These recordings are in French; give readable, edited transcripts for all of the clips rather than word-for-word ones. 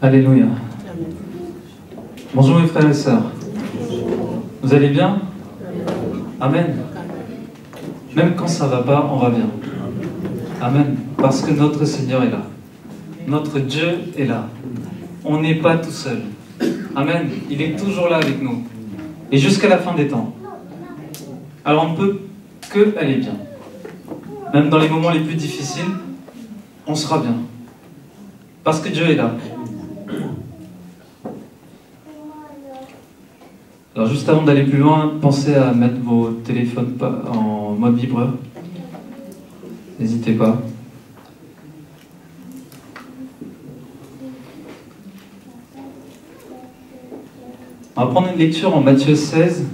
Alléluia. Bonjour mes frères et sœurs. Vous allez bien? Amen. Même quand ça ne va pas, on va bien. Amen. Parce que notre Seigneur est là. Notre Dieu est là. On n'est pas tout seul. Amen. Il est toujours là avec nous. Et jusqu'à la fin des temps. Alors on ne peut que aller bien. Même dans les moments les plus difficiles, on sera bien. Parce que Dieu est là. Alors juste avant d'aller plus loin, pensez à mettre vos téléphones en mode vibreur. N'hésitez pas. On va prendre une lecture en Matthieu 16.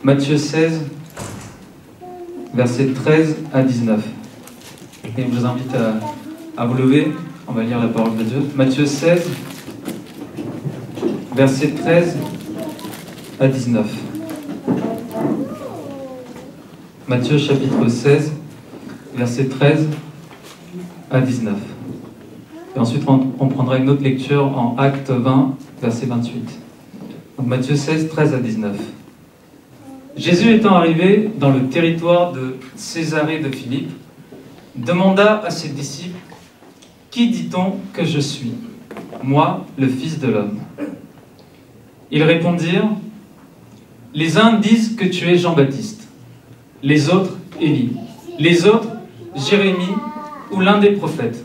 Matthieu 16, versets 13 à 19. Et je vous invite à vous lever. On va lire la parole de Dieu. Matthieu 16, versets 13 à 19. Matthieu chapitre 16, versets 13 à 19. Et ensuite, on prendra une autre lecture en Actes 20, verset 28. Donc Matthieu 16, 13 à 19. Jésus étant arrivé dans le territoire de Césarée de Philippe, demanda à ses disciples, « Qui dit-on que je suis, moi, le Fils de l'homme » Ils répondirent, « Les uns disent que tu es Jean-Baptiste, les autres Élie, les autres Jérémie ou l'un des prophètes. »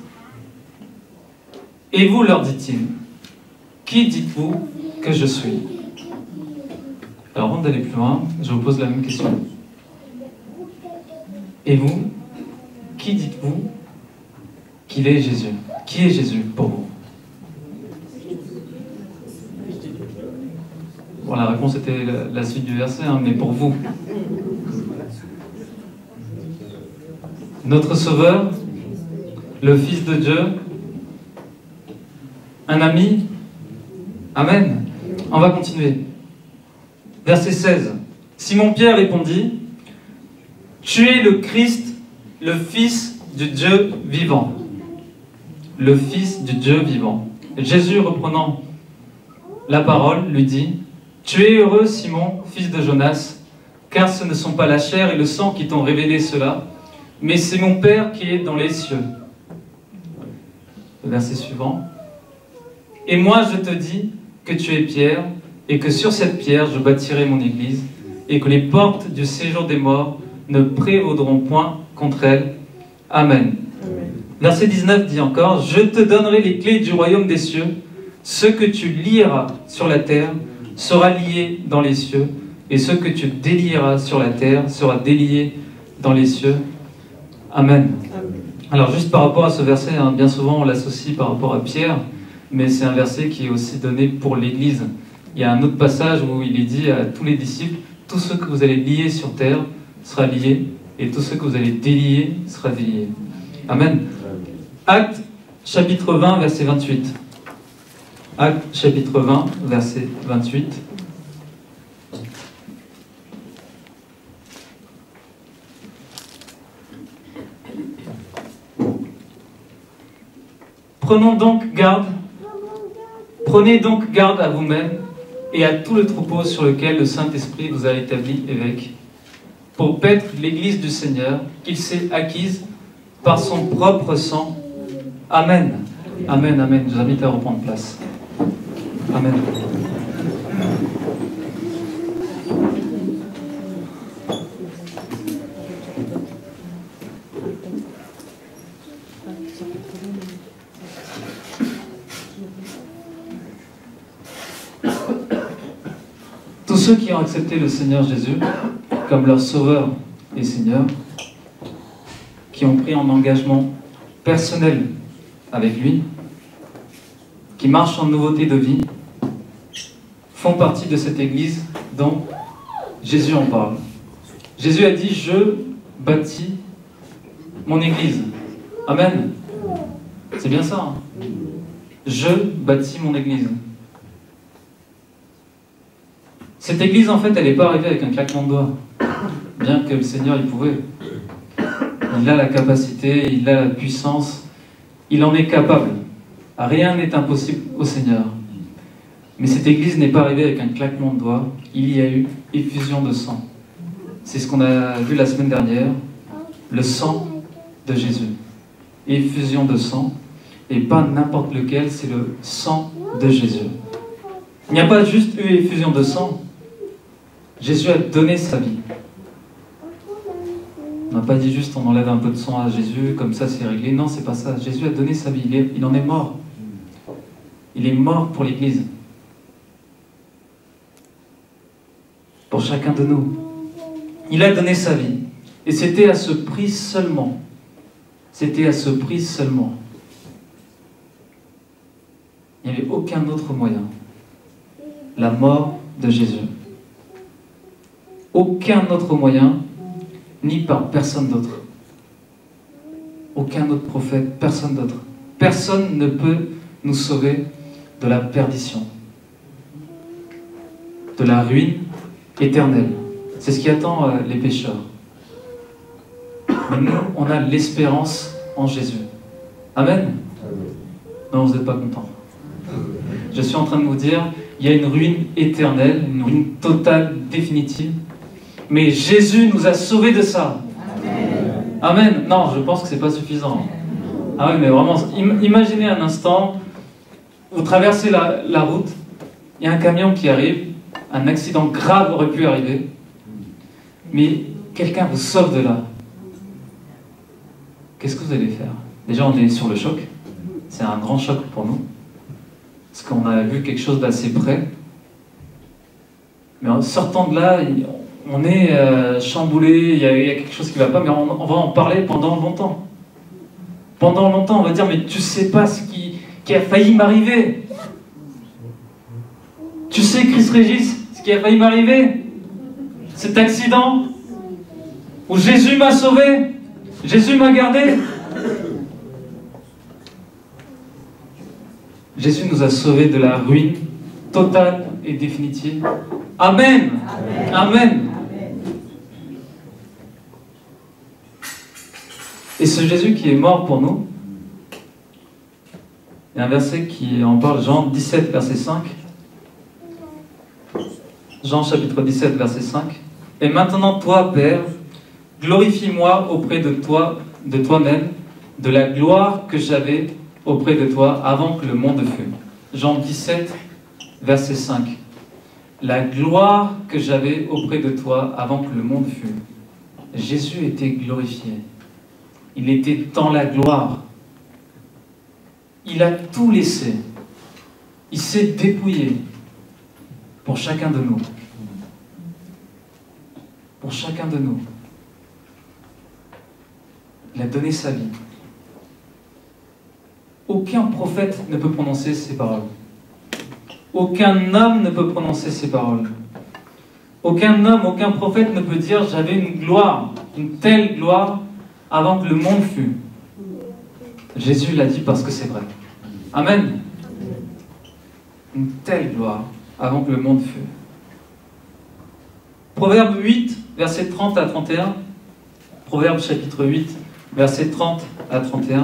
Et vous, leur dit-il, « Qui dites-vous que je suis ?» Alors avant d'aller plus loin, je vous pose la même question. Et vous, qui dites-vous qu'il est Jésus? Qui est Jésus pour vous? Bon, la réponse était la suite du verset, hein, mais pour vous. Notre Sauveur, le Fils de Dieu, un ami. Amen. On va continuer. Verset 16. Simon-Pierre répondit, « Tu es le Christ, le Fils du Dieu vivant. » Le Fils du Dieu vivant. Jésus, reprenant la parole, lui dit, « Tu es heureux, Simon, fils de Jonas, car ce ne sont pas la chair et le sang qui t'ont révélé cela, mais c'est mon Père qui est dans les cieux. » Le verset suivant. « Et moi je te dis que tu es Pierre, et que sur cette pierre je bâtirai mon église, et que les portes du séjour des morts ne prévaudront point contre elle. Amen. » Verset 19 dit encore, « Je te donnerai les clés du royaume des cieux. Ce que tu lieras sur la terre sera lié dans les cieux, et ce que tu délieras sur la terre sera délié dans les cieux. Amen. » Alors juste par rapport à ce verset, hein, bien souvent on l'associe par rapport à Pierre, mais c'est un verset qui est aussi donné pour l'Église. Il y a un autre passage où il est dit à tous les disciples, « Tout ce que vous allez lier sur terre sera lié, et tout ce que vous allez délier sera délié. » Amen. Actes chapitre 20, verset 28. Actes chapitre 20, verset 28. Prenez donc garde à vous-même et à tout le troupeau sur lequel le Saint-Esprit vous a établi évêque, pour paître l'Église du Seigneur qu'il s'est acquise par son propre sang. Amen. Amen, amen. Je vous invite à reprendre place. Amen. Tous ceux qui ont accepté le Seigneur Jésus comme leur Sauveur et Seigneur, qui ont pris un engagement personnel avec lui, qui marchent en nouveauté de vie, font partie de cette Église dont Jésus en parle. Jésus a dit, « Je bâtis mon Église. » Amen. C'est bien ça. Hein? Je bâtis mon Église. Cette Église, en fait, elle n'est pas arrivée avec un claquement de doigts. Bien que le Seigneur, il pouvait. Il a la capacité, il a la puissance, il en est capable. Rien n'est impossible au Seigneur. Mais cette Église n'est pas arrivée avec un claquement de doigts. Il y a eu effusion de sang. C'est ce qu'on a vu la semaine dernière. Le sang de Jésus. Effusion de sang. Et pas n'importe lequel, c'est le sang de Jésus. Il n'y a pas juste eu effusion de sang. Jésus a donné sa vie. On n'a pas dit juste on enlève un peu de sang à Jésus, comme ça c'est réglé. Non, c'est pas ça. Jésus a donné sa vie. Il en est mort. Il est mort pour l'Église. Pour chacun de nous. Il a donné sa vie. Et c'était à ce prix seulement. C'était à ce prix seulement. Il n'y avait aucun autre moyen. La mort de Jésus. Aucun autre moyen, ni par personne d'autre. Aucun autre prophète, personne d'autre. Personne ne peut nous sauver de la perdition, de la ruine éternelle. C'est ce qui attend les pécheurs. Mais nous, on a l'espérance en Jésus. Amen. Non, vous n'êtes pas contents. Je suis en train de vous dire, il y a une ruine éternelle, une ruine totale, définitive. Mais Jésus nous a sauvés de ça. Amen. Amen. Non, je pense que c'est pas suffisant. Ah oui, mais vraiment, imaginez un instant, vous traversez la route, il y a un camion qui arrive, un accident grave aurait pu arriver, mais quelqu'un vous sauve de là. Qu'est-ce que vous allez faire? Déjà, on est sur le choc. C'est un grand choc pour nous. Parce qu'on a vu quelque chose d'assez près. Mais en sortant de là, on est chamboulé, il y a quelque chose qui ne va pas, mais on va en parler pendant longtemps. Pendant longtemps, on va dire, mais tu sais pas ce qui a failli m'arriver. Tu sais, Chris Régis, ce qui a failli m'arriver? Cet accident où Jésus m'a sauvé, Jésus m'a gardé. Jésus nous a sauvés de la ruine totale et définitive. Amen. Amen. Amen. Et ce Jésus qui est mort pour nous, il y a un verset qui en parle, Jean 17, verset 5. Jean chapitre 17, verset 5. Et maintenant, toi, Père, glorifie-moi auprès de toi, de toi-même, de la gloire que j'avais auprès de toi avant que le monde fût. Jean 17, verset 5. La gloire que j'avais auprès de toi avant que le monde fût. Jésus était glorifié. Il était dans la gloire. Il a tout laissé. Il s'est dépouillé pour chacun de nous. Pour chacun de nous. Il a donné sa vie. Aucun prophète ne peut prononcer ces paroles. Aucun homme ne peut prononcer ces paroles. Aucun homme, aucun prophète ne peut dire « j'avais une gloire, une telle gloire avant que le monde fût ». Jésus l'a dit parce que c'est vrai. Amen. Une telle gloire avant que le monde fût. Proverbe 8, versets 30 à 31. Proverbe chapitre 8, versets 30 à 31.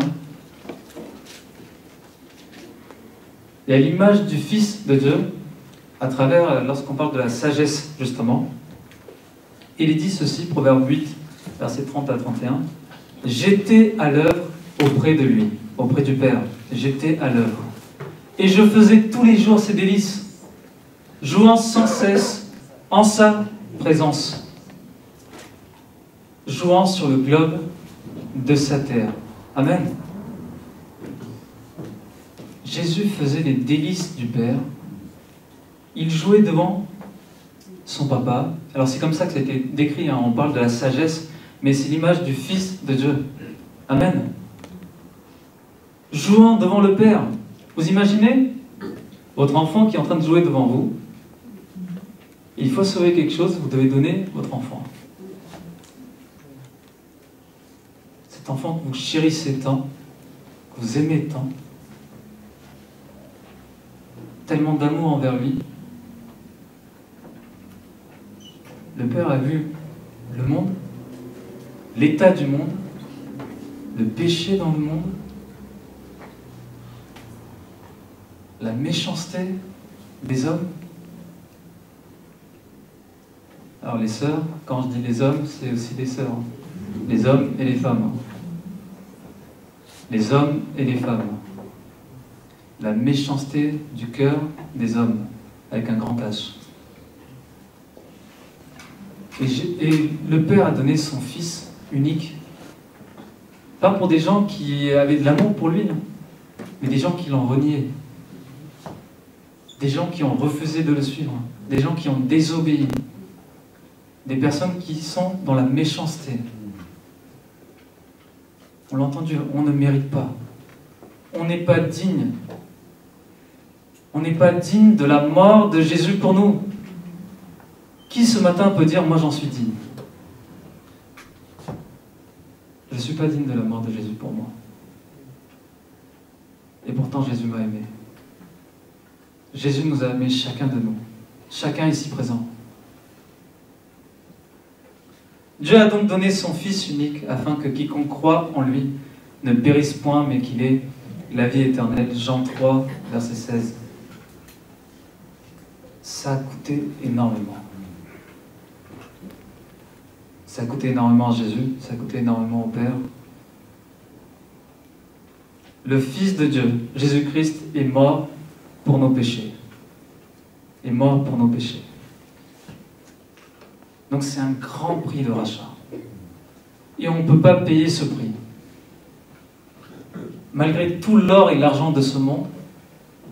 Il y a l'image du Fils de Dieu à travers, lorsqu'on parle de la sagesse, justement. Il est dit ceci, Proverbe 8, versets 30 à 31. « J'étais à l'œuvre auprès de lui, auprès du Père. J'étais à l'œuvre. Et je faisais tous les jours ses délices, jouant sans cesse en sa présence, jouant sur le globe de sa terre. » Amen. Jésus faisait les délices du Père. Il jouait devant son papa. Alors c'est comme ça que ça a été décrit, hein. On parle de la sagesse, mais c'est l'image du Fils de Dieu. Amen. Jouant devant le Père. Vous imaginez votre enfant qui est en train de jouer devant vous. Il faut sauver quelque chose, vous devez donner votre enfant. Cet enfant que vous chérissez tant, que vous aimez tant, tellement d'amour envers lui. Le Père a vu le monde, l'état du monde, le péché dans le monde. la méchanceté des hommes. Alors les sœurs, quand je dis les hommes, c'est aussi des sœurs. Les hommes et les femmes. Les hommes et les femmes. La méchanceté du cœur des hommes, avec un grand H. Et le Père a donné son Fils unique, pas pour des gens qui avaient de l'amour pour lui, mais des gens qui l'ont renié, des gens qui ont refusé de le suivre, des gens qui ont désobéi, des personnes qui sont dans la méchanceté. On l'a entendu, on ne mérite pas. On n'est pas digne. On n'est pas digne de la mort de Jésus pour nous. Qui ce matin peut dire, moi j'en suis digne? Je ne suis pas digne de la mort de Jésus pour moi. Et pourtant Jésus m'a aimé. Jésus nous a aimés, chacun de nous. Chacun ici présent. Dieu a donc donné son Fils unique afin que quiconque croit en lui ne périsse point, mais qu'il ait la vie éternelle. Jean 3, verset 16. Ça a coûté énormément. Ça a coûté énormément à Jésus, ça a coûté énormément au Père. Le Fils de Dieu, Jésus-Christ, est mort pour nos péchés. Est mort pour nos péchés. Donc c'est un grand prix de rachat. Et on ne peut pas payer ce prix. Malgré tout l'or et l'argent de ce monde,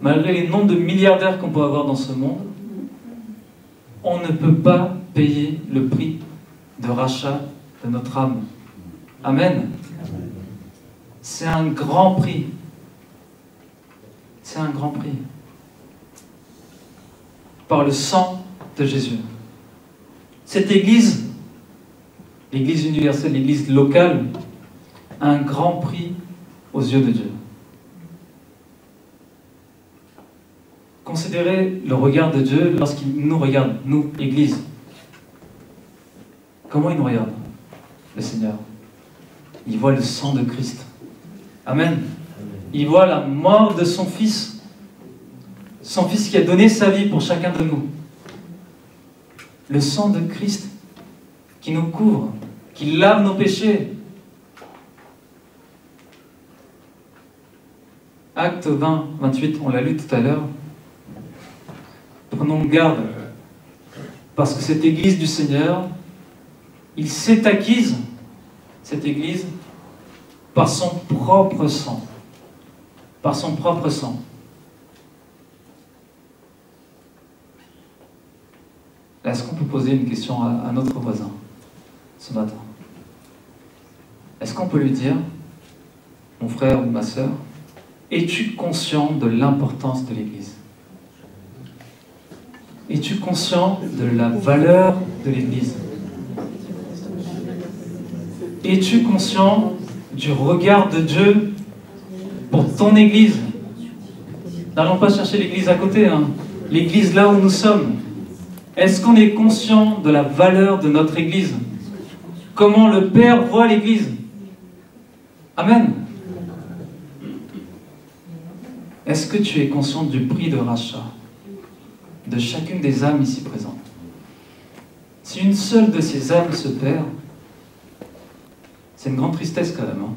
malgré les nombres de milliardaires qu'on peut avoir dans ce monde, on ne peut pas payer le prix de rachat de notre âme. Amen. C'est un grand prix. C'est un grand prix. Par le sang de Jésus. Cette Église, l'Église universelle, l'Église locale, a un grand prix aux yeux de Dieu. Considérez le regard de Dieu lorsqu'il nous regarde, nous, Église. Comment il nous regarde, le Seigneur? Il voit le sang de Christ. Amen. Il voit la mort de son Fils. Son Fils qui a donné sa vie pour chacun de nous. Le sang de Christ qui nous couvre, qui lave nos péchés. Acte 20, 28, on l'a lu tout à l'heure. Prenons garde, parce que cette Église du Seigneur, il s'est acquise, cette Église, par son propre sang. Par son propre sang. Est-ce qu'on peut poser une question à notre voisin ce matin? Est-ce qu'on peut lui dire, mon frère ou ma sœur, es-tu conscient de l'importance de l'Église? Es-tu conscient de la valeur de l'Église? Es-tu conscient du regard de Dieu pour ton Église? N'allons pas chercher l'Église à côté, hein. L'Église là où nous sommes. Est-ce qu'on est conscient de la valeur de notre Église? Comment le Père voit l'Église? Amen. Est-ce que tu es conscient du prix de rachat de chacune des âmes ici présentes? Si une seule de ces âmes se perd, c'est une grande tristesse quand même. Hein?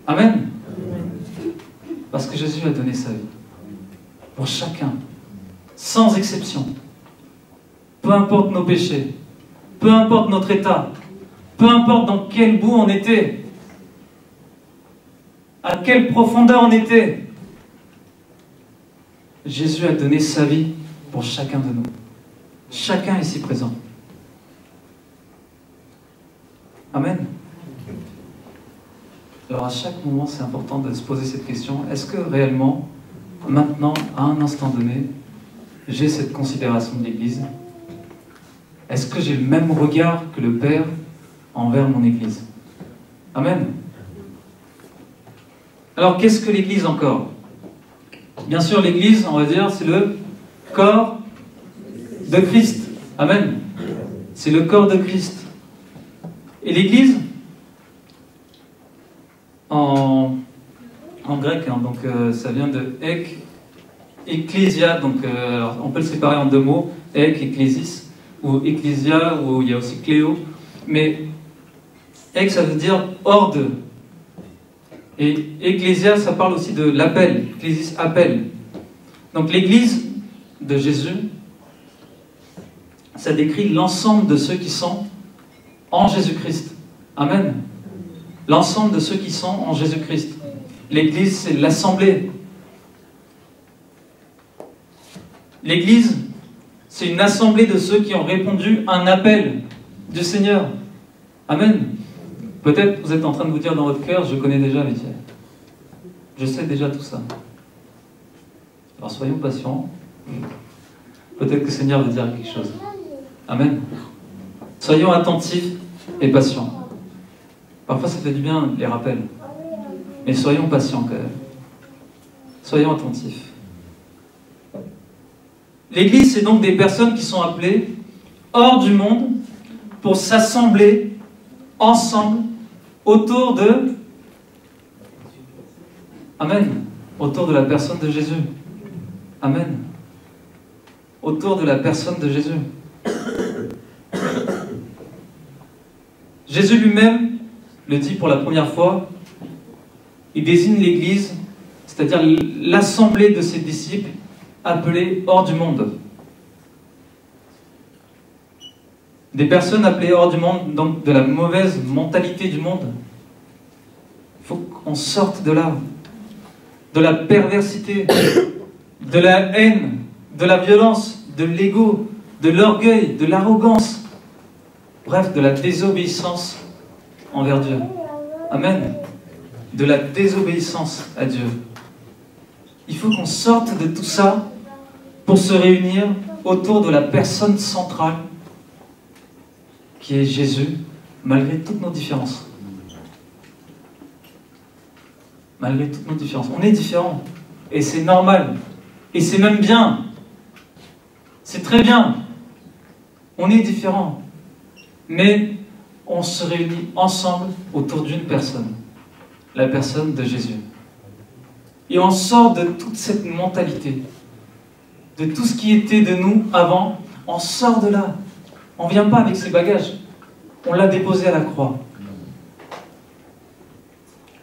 Amen. Parce que Jésus a donné sa vie pour chacun, sans exception. Peu importe nos péchés, peu importe notre état, peu importe dans quel bout on était, à quelle profondeur on était, Jésus a donné sa vie pour chacun de nous. Chacun ici présent. Amen. Alors à chaque moment, c'est important de se poser cette question. Est-ce que réellement, maintenant, à un instant donné, j'ai cette considération de l'Église? Est-ce que j'ai le même regard que le Père envers mon Église? Amen. Alors, qu'est-ce que l'Église encore? Bien sûr, l'Église, on va dire, c'est le corps de Christ. Amen. C'est le corps de Christ. Et l'Église, en grec, hein, donc ça vient de ek ecclésia, donc alors, on peut le séparer en deux mots, ek, ecclésis, ou ecclésia, ou il y a aussi cléo, mais ek ça veut dire hors de. Et ecclésia, ça parle aussi de l'appel, ecclésis, appel. Donc l'église de Jésus, ça décrit l'ensemble de ceux qui sont en Jésus-Christ. Amen. L'ensemble de ceux qui sont en Jésus-Christ. L'église, c'est l'assemblée. L'église, c'est une assemblée de ceux qui ont répondu à un appel du Seigneur. Amen. Peut-être vous êtes en train de vous dire dans votre cœur, je connais déjà Michel. Je sais déjà tout ça. Alors soyons patients. Peut-être que le Seigneur veut dire quelque chose. Amen. Soyons attentifs et patients. Parfois ça fait du bien les rappels. Mais soyons patients quand même. Soyons attentifs. L'Église, c'est donc des personnes qui sont appelées hors du monde pour s'assembler ensemble autour de... Amen. Autour de la personne de Jésus. Amen. Autour de la personne de Jésus. Jésus lui-même le dit pour la première fois. Il désigne l'Église, c'est-à-dire l'assemblée de ses disciples appelés hors du monde. Des personnes appelées hors du monde, donc de la mauvaise mentalité du monde. Il faut qu'on sorte de là, de la perversité, de la haine, de la violence, de l'ego, de l'orgueil, de l'arrogance, bref, de la désobéissance envers Dieu. Amen. De la désobéissance à Dieu. Il faut qu'on sorte de tout ça pour se réunir autour de la personne centrale qui est Jésus, malgré toutes nos différences. Malgré toutes nos différences. On est différents. Et c'est normal. Et c'est même bien. C'est très bien. On est différents. Mais on se réunit ensemble autour d'une personne. La personne de Jésus. Et on sort de toute cette mentalité. De tout ce qui était de nous avant. On sort de là. On ne vient pas avec ses bagages. On l'a déposé à la croix.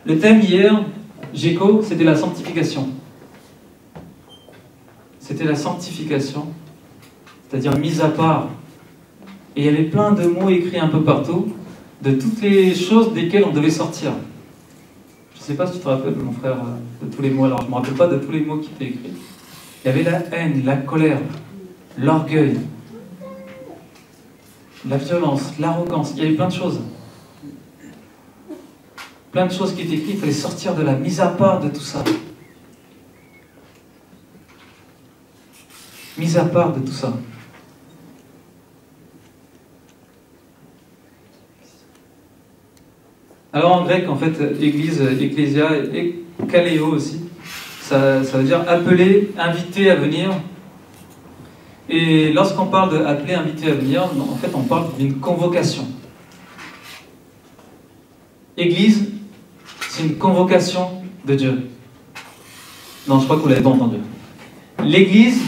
Le thème hier, Géco, c'était la sanctification. C'était la sanctification, c'est-à-dire mise à part. Et il y avait plein de mots écrits un peu partout, de toutes les choses desquelles on devait sortir. Je ne sais pas si tu te rappelles, mon frère, de tous les mots. Alors, je ne me rappelle pas de tous les mots qui étaient écrits. Il y avait la haine, la colère, l'orgueil, la violence, l'arrogance. Il y avait plein de choses. Plein de choses qui étaient écrites. Il fallait sortir de la mise à part de tout ça. Mise à part de tout ça. Alors en grec, en fait, église, ecclésia, et kaleo aussi, ça veut dire appeler, inviter à venir. Et lorsqu'on parle d'appeler, inviter à venir, en fait, on parle d'une convocation. Église, c'est une convocation de Dieu. Non, je crois que vous ne l'avez pas entendu. L'église,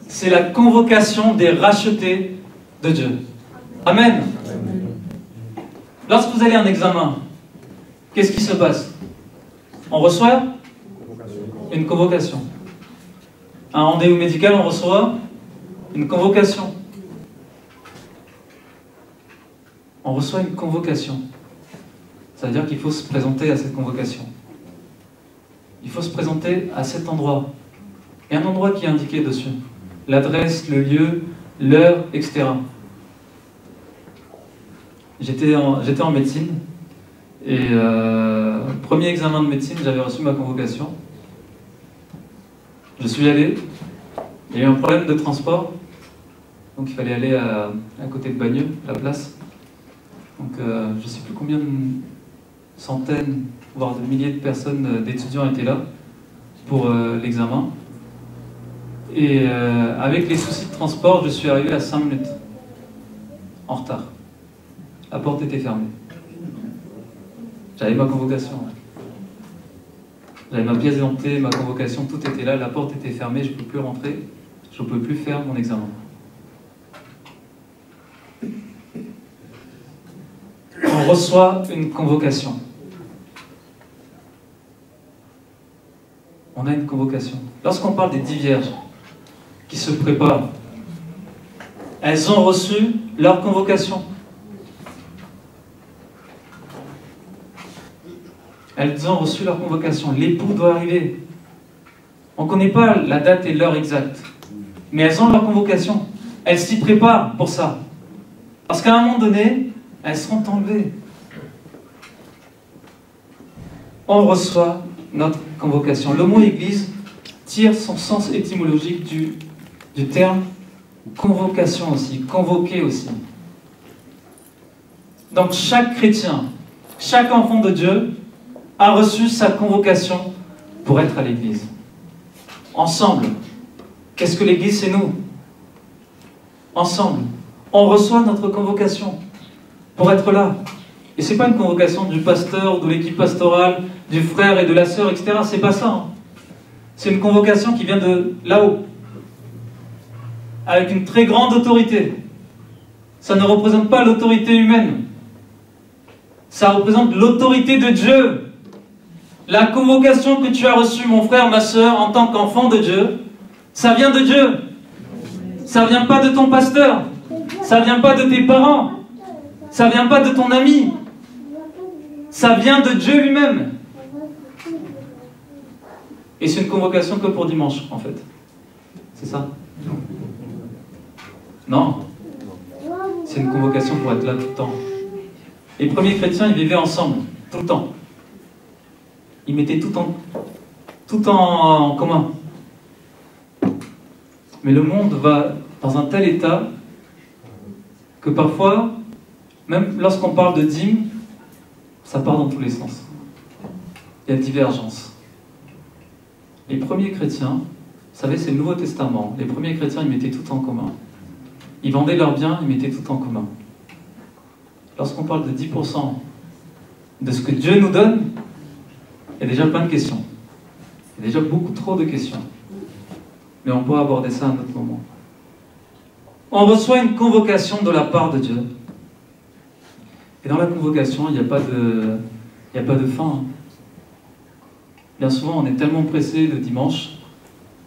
c'est la convocation des rachetés de Dieu. Amen. Lorsque vous allez à un examen, qu'est-ce qui se passe? On reçoit une convocation. Un rendez-vous médical, on reçoit une convocation. On reçoit une convocation. Ça veut dire qu'il faut se présenter à cette convocation. Il faut se présenter à cet endroit. Il y a un endroit qui est indiqué dessus. L'adresse, le lieu, l'heure, etc. J'étais en médecine. Et premier examen de médecine, j'avais reçu ma convocation. Je suis allé. Il y a eu un problème de transport. Donc il fallait aller à côté de Bagneux, la place. Donc je ne sais plus combien de centaines, voire de milliers de personnes, d'étudiants étaient là pour l'examen. Et avec les soucis de transport, je suis arrivé à 5 minutes en retard. La porte était fermée. J'avais ma convocation. J'avais ma pièce d'identité, ma convocation, tout était là, la porte était fermée, je ne pouvais plus rentrer, je ne pouvais plus faire mon examen. On reçoit une convocation. On a une convocation. Lorsqu'on parle des 10 vierges qui se préparent, elles ont reçu leur convocation. Elles ont reçu leur convocation. L'époux doit arriver. On ne connaît pas la date et l'heure exacte. Mais elles ont leur convocation. Elles s'y préparent pour ça. Parce qu'à un moment donné, elles seront enlevées. On reçoit notre convocation. Le mot Église tire son sens étymologique du terme convocation aussi, convoquer aussi. Donc chaque chrétien, chaque enfant de Dieu a reçu sa convocation pour être à l'Église. Ensemble. Qu'est-ce que l'Église? C'est nous. Ensemble. On reçoit notre convocation pour être là. Et ce n'est pas une convocation du pasteur ou de l'équipe pastorale, du frère et de la sœur, etc. C'est pas ça. C'est une convocation qui vient de là-haut. Avec une très grande autorité. Ça ne représente pas l'autorité humaine. Ça représente l'autorité de Dieu. La convocation que tu as reçue, mon frère, ma sœur, en tant qu'enfant de Dieu, ça vient de Dieu. Ça ne vient pas de ton pasteur. Ça ne vient pas de tes parents. Ça ne vient pas de ton ami. Ça vient de Dieu lui-même. Et c'est une convocation que pour dimanche, en fait. C'est ça? Non. C'est une convocation pour être là tout le temps. Les premiers chrétiens, ils vivaient ensemble, tout le temps. Ils mettaient tout en commun. Mais le monde va dans un tel état que parfois, même lorsqu'on parle de dîmes, ça part dans tous les sens. Il y a divergence. Les premiers chrétiens, vous savez, c'est le Nouveau Testament. Les premiers chrétiens, ils mettaient tout en commun. Ils vendaient leurs biens, ils mettaient tout en commun. Lorsqu'on parle de 10% de ce que Dieu nous donne, il y a déjà plein de questions. Il y a déjà beaucoup trop de questions. Mais on pourra aborder ça à un autre moment. On reçoit une convocation de la part de Dieu. Et dans la convocation, il n'y a pas de fin. Bien souvent, on est tellement pressé le dimanche,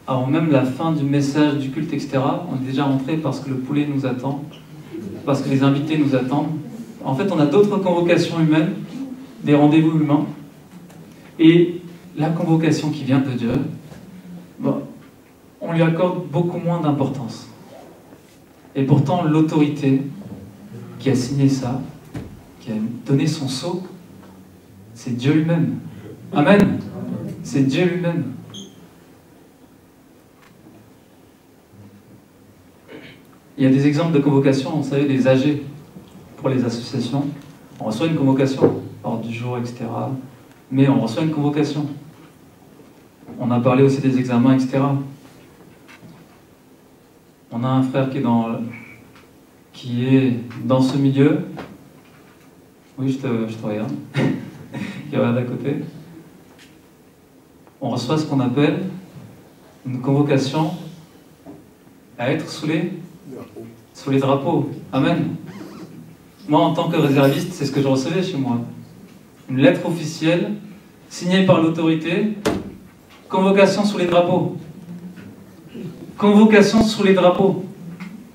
avant même la fin du message, du culte, etc., on est déjà rentré parce que le poulet nous attend, parce que les invités nous attendent. En fait, on a d'autres convocations humaines, des rendez-vous humains. Et la convocation qui vient de Dieu, bon, on lui accorde beaucoup moins d'importance. Et pourtant, l'autorité qui a signé ça, qui a donné son sceau, c'est Dieu lui-même. Amen. C'est Dieu lui-même. Il y a des exemples de convocation, vous savez, les AG pour les associations. On reçoit une convocation, ordre du jour, etc. Mais on reçoit une convocation. On a parlé aussi des examens, etc. On a un frère qui est dans ce milieu. Oui, je te regarde. Qui regarde à côté. On reçoit ce qu'on appelle une convocation à être sous les drapeaux. Amen. Moi, en tant que réserviste, c'est ce que je recevais chez moi. Une lettre officielle, signée par l'autorité, convocation sous les drapeaux. Convocation sous les drapeaux,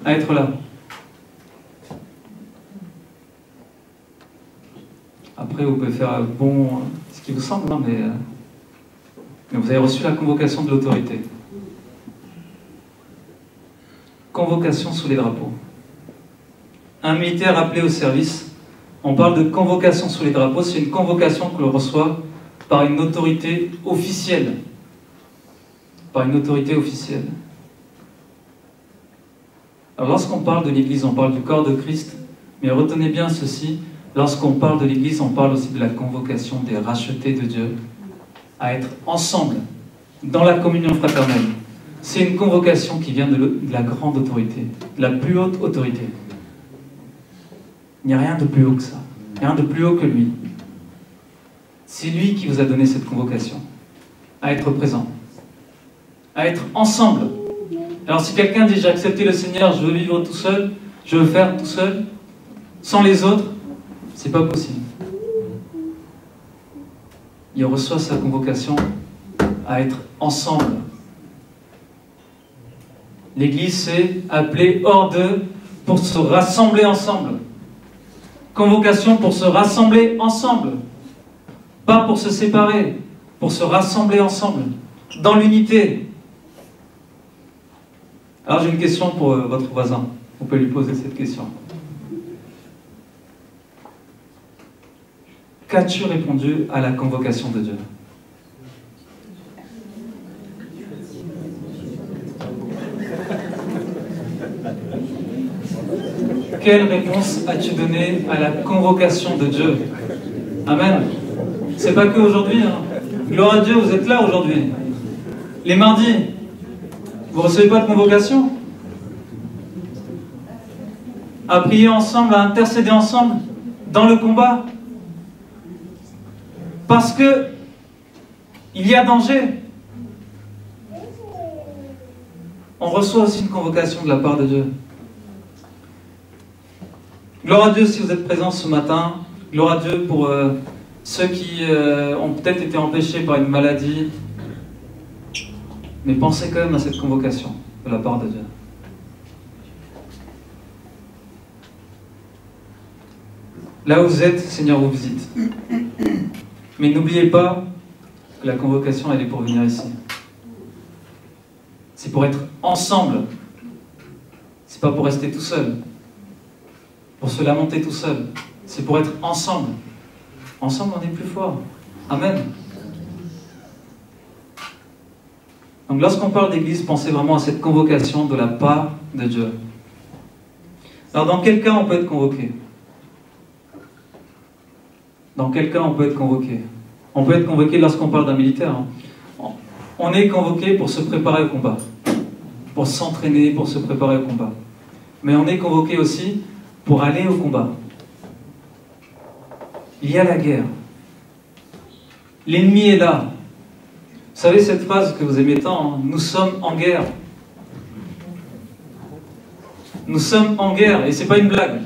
à être là. Après, vous pouvez faire ce qui vous semble, hein, mais vous avez reçu la convocation de l'autorité. Convocation sous les drapeaux. Un militaire appelé au service, on parle de convocation sous les drapeaux, c'est une convocation que l'on reçoit par une autorité officielle. Par une autorité officielle. Alors lorsqu'on parle de l'Église, on parle du corps de Christ, mais retenez bien ceci, lorsqu'on parle de l'Église, on parle aussi de la convocation des rachetés de Dieu à être ensemble dans la communion fraternelle. C'est une convocation qui vient de la grande autorité, de la plus haute autorité. Il n'y a rien de plus haut que ça, rien de plus haut que lui. C'est lui qui vous a donné cette convocation. à être présent, à être ensemble. Alors si quelqu'un dit j'ai accepté le Seigneur, je veux vivre tout seul, je veux faire tout seul, sans les autres, c'est pas possible. Il reçoit sa convocation à être ensemble. L'Église s'est appelée hors d'eux pour se rassembler ensemble. Convocation pour se rassembler ensemble. Pas pour se séparer, pour se rassembler ensemble, dans l'unité. Alors j'ai une question pour votre voisin. Vous pouvez lui poser cette question. Qu'as-tu répondu à la convocation de Dieu? Quelle réponse as-tu donnée à la convocation de Dieu? Amen. C'est pas que aujourd'hui. Gloire à Dieu, vous êtes là aujourd'hui. Les mardis, vous ne recevez pas de convocation? À prier ensemble, à intercéder ensemble, dans le combat? Parce que il y a danger. On reçoit aussi une convocation de la part de Dieu. Gloire à Dieu si vous êtes présents ce matin. Gloire à Dieu pour ceux qui ont peut-être été empêchés par une maladie. Mais pensez quand même à cette convocation de la part de Dieu. Là où vous êtes, Seigneur vous visite. Mais n'oubliez pas que la convocation, elle est pour venir ici. C'est pour être ensemble. C'est pas pour rester tout seul. Pour se lamenter tout seul. C'est pour être ensemble. Ensemble, on est plus fort. Amen. Donc lorsqu'on parle d'église, pensez vraiment à cette convocation de la part de Dieu. Alors dans quel cas on peut être convoqué? Dans quel cas on peut être convoqué? On peut être convoqué lorsqu'on parle d'un militaire. On est convoqué pour se préparer au combat. Pour s'entraîner, pour se préparer au combat. Mais on est convoqué aussi pour aller au combat. Il y a la guerre. L'ennemi est là. Vous savez cette phrase que vous aimez tant, hein, nous sommes en guerre. Nous sommes en guerre, et c'est pas une blague.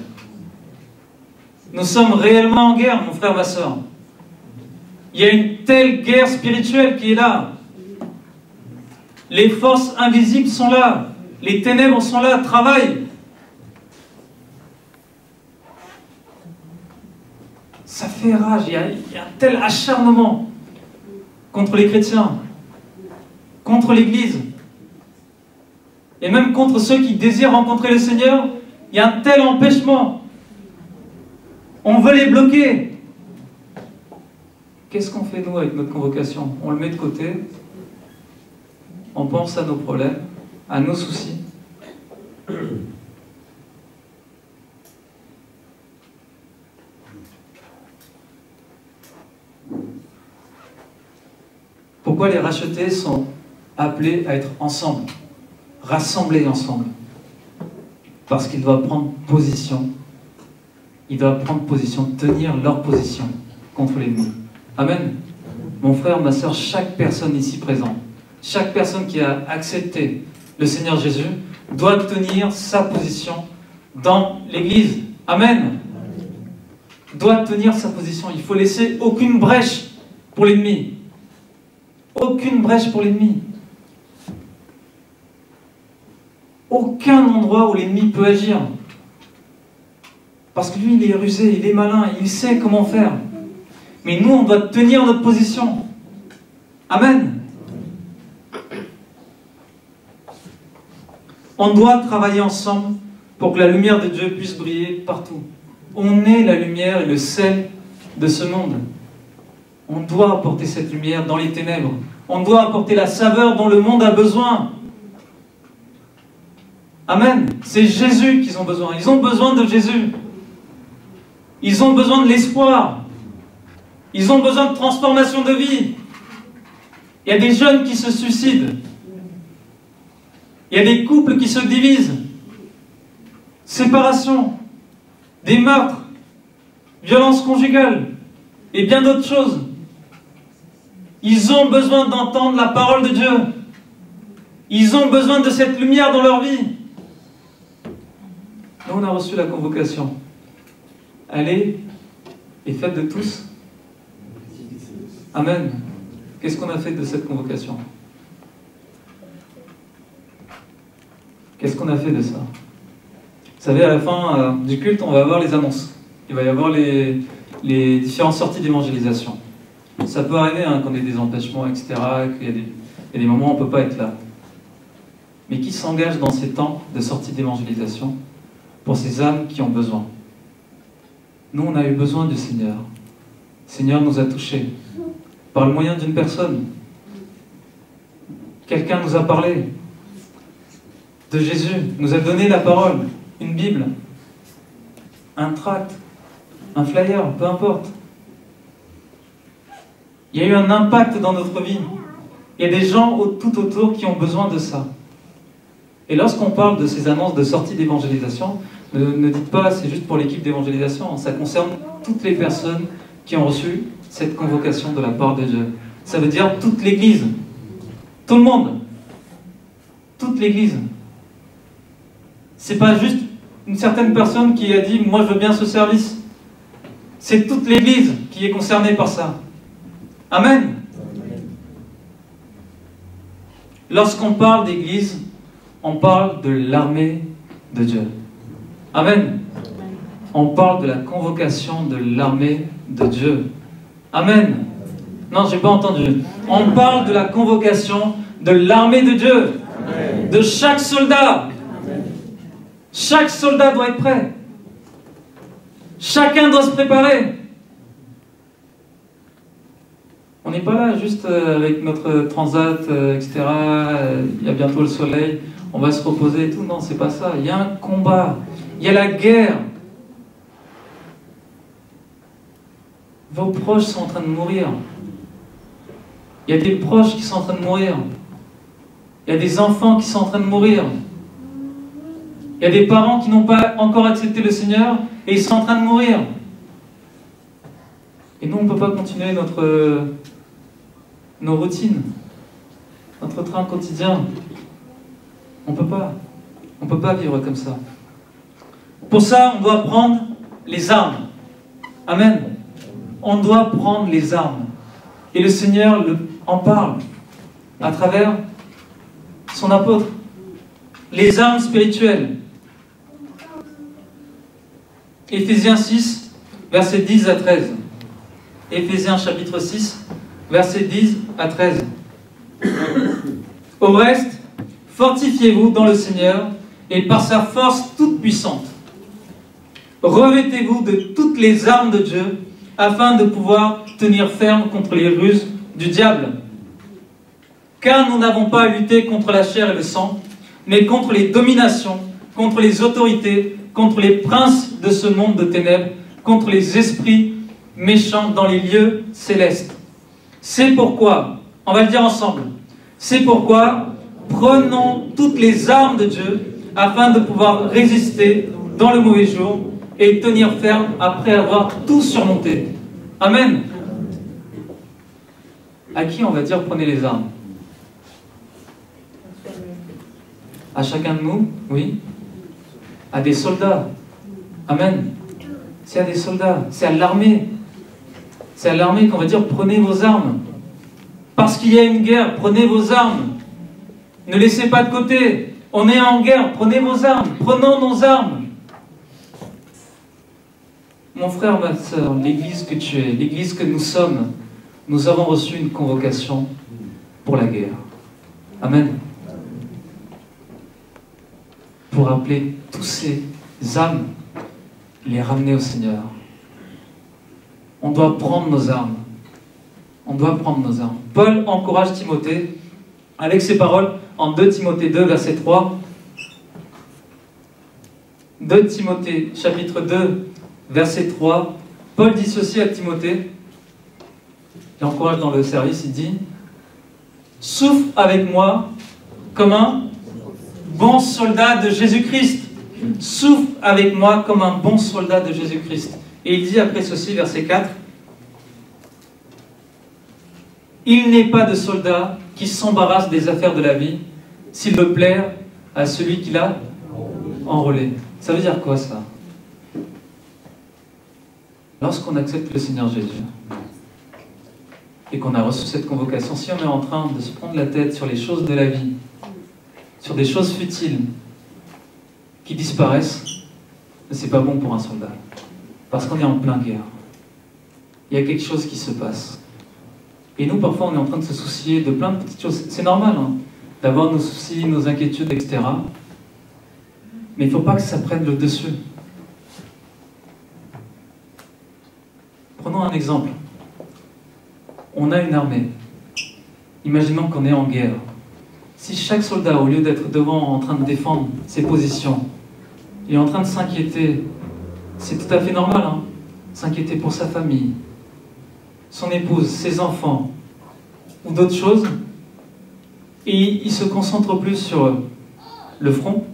Nous sommes réellement en guerre, mon frère, ma soeur. Il y a une telle guerre spirituelle qui est là. Les forces invisibles sont là. Les ténèbres sont là, travaillent. Ça fait rage, il y a un tel acharnement contre les chrétiens, contre l'Église, et même contre ceux qui désirent rencontrer le Seigneur. Il y a un tel empêchement. On veut les bloquer. Qu'est-ce qu'on fait, nous, avec notre convocation? On le met de côté. On pense à nos problèmes, à nos soucis. Pourquoi les rachetés sont appelés à être ensemble, rassemblés ensemble? Parce qu'ils doivent prendre position. Ils doivent prendre position, tenir leur position contre l'ennemi. Amen. Mon frère, ma soeur, chaque personne ici présente, chaque personne qui a accepté le Seigneur Jésus doit tenir sa position dans l'Église. Amen. Doit tenir sa position. Il faut laisser aucune brèche pour l'ennemi. Aucune brèche pour l'ennemi. Aucun endroit où l'ennemi peut agir. Parce que lui, il est rusé, il est malin, il sait comment faire. Mais nous, on doit tenir notre position. Amen. On doit travailler ensemble pour que la lumière de Dieu puisse briller partout. On est la lumière et le sel de ce monde. On doit apporter cette lumière dans les ténèbres. On doit apporter la saveur dont le monde a besoin. Amen. C'est Jésus qu'ils ont besoin. Ils ont besoin de Jésus. Ils ont besoin de l'espoir. Ils ont besoin de transformation de vie. Il y a des jeunes qui se suicident. Il y a des couples qui se divisent. Séparation. Des meurtres. Violence conjugale. Et bien d'autres choses. Ils ont besoin d'entendre la parole de Dieu. Ils ont besoin de cette lumière dans leur vie. Nous, on a reçu la convocation. Allez et faites de tous. Amen. Qu'est-ce qu'on a fait de cette convocation? Qu'est-ce qu'on a fait de ça? Vous savez, à la fin du culte, on va avoir les annonces. Il va y avoir les différentes sorties d'évangélisation. Ça peut arriver qu'on ait des empêchements, etc., qu'il y a des moments où on ne peut pas être là. Mais qui s'engage dans ces temps de sortie d'évangélisation pour ces âmes qui ont besoin? Nous, on a eu besoin du Seigneur. Le Seigneur nous a touchés par le moyen d'une personne. Quelqu'un nous a parlé de Jésus, nous a donné la parole, une Bible, un tract, un flyer, peu importe. Il y a eu un impact dans notre vie. Il y a des gens tout autour qui ont besoin de ça. Et lorsqu'on parle de ces annonces de sortie d'évangélisation, ne dites pas c'est juste pour l'équipe d'évangélisation. Ça concerne toutes les personnes qui ont reçu cette convocation de la part de Dieu. Ça veut dire toute l'Église. Tout le monde. Toute l'Église. C'est pas juste une certaine personne qui a dit « moi je veux bien ce service ». C'est toute l'Église qui est concernée par ça. Amen. Lorsqu'on parle d'Église, on parle de l'armée de Dieu. Amen. On parle de la convocation de l'armée de Dieu. Amen. Non, je n'ai pas entendu. On parle de la convocation de l'armée de Dieu. Amen. De chaque soldat. Amen. Chaque soldat doit être prêt. Chacun doit se préparer. On n'est pas là juste avec notre transat, etc. Il y a bientôt le soleil, on va se reposer et tout. Non, c'est pas ça. Il y a un combat. Il y a la guerre. Vos proches sont en train de mourir. Il y a des proches qui sont en train de mourir. Il y a des enfants qui sont en train de mourir. Il y a des parents qui n'ont pas encore accepté le Seigneur et ils sont en train de mourir. Et nous, on ne peut pas continuer nos routines, notre train quotidien. On ne peut pas. On ne peut pas vivre comme ça. Pour ça, on doit prendre les armes. Amen. On doit prendre les armes. Et le Seigneur en parle à travers son apôtre. Les armes spirituelles. Éphésiens 6, versets 10 à 13. Éphésiens chapitre 6, versets 10 à 13. Au reste, fortifiez-vous dans le Seigneur et par sa force toute puissante. Revêtez-vous de toutes les armes de Dieu afin de pouvoir tenir ferme contre les ruses du diable. Car nous n'avons pas à lutter contre la chair et le sang, mais contre les dominations, contre les autorités, contre les princes de ce monde de ténèbres, contre les esprits méchants dans les lieux célestes. C'est pourquoi, on va le dire ensemble, c'est pourquoi prenons toutes les armes de Dieu afin de pouvoir résister dans le mauvais jour et tenir ferme après avoir tout surmonté. Amen. À qui on va dire prenez les armes? À chacun de nous, oui. À des soldats. Amen. C'est à des soldats, c'est à l'armée. C'est à l'armée qu'on va dire prenez vos armes. Parce qu'il y a une guerre, prenez vos armes. Ne laissez pas de côté. On est en guerre, prenez vos armes. Prenons nos armes. Mon frère, ma soeur, l'église que tu es, l'église que nous sommes, nous avons reçu une convocation pour la guerre. Amen. Pour appeler tous ces âmes, les ramener au Seigneur. On doit prendre nos armes. On doit prendre nos armes. Paul encourage Timothée avec ces paroles en 2 Timothée 2, verset 3. 2 Timothée, chapitre 2, verset 3. Paul dit ceci à Timothée. Il encourage dans le service, il dit « Souffre avec moi comme un bon soldat de Jésus-Christ. Souffre avec moi comme un bon soldat de Jésus-Christ. » Et il dit après ceci, verset 4, « Il n'est pas de soldat qui s'embarrasse des affaires de la vie s'il veut plaire à celui qui l'a enrôlé. Ça veut dire quoi ça? Lorsqu'on accepte le Seigneur Jésus et qu'on a reçu cette convocation, si on est en train de se prendre la tête sur les choses de la vie, sur des choses futiles qui disparaissent, c'est pas bon pour un soldat. Parce qu'on est en pleine guerre. Il y a quelque chose qui se passe. Et nous, parfois, on est en train de se soucier de plein de petites choses. C'est normal, hein, d'avoir nos soucis, nos inquiétudes, etc. Mais il ne faut pas que ça prenne le dessus. Prenons un exemple. On a une armée. Imaginons qu'on est en guerre. Si chaque soldat, au lieu d'être devant en train de défendre ses positions, il est en train de s'inquiéter, c'est tout à fait normal, hein, s'inquiéter pour sa famille, son épouse, ses enfants, ou d'autres choses, et il se concentre plus sur le front,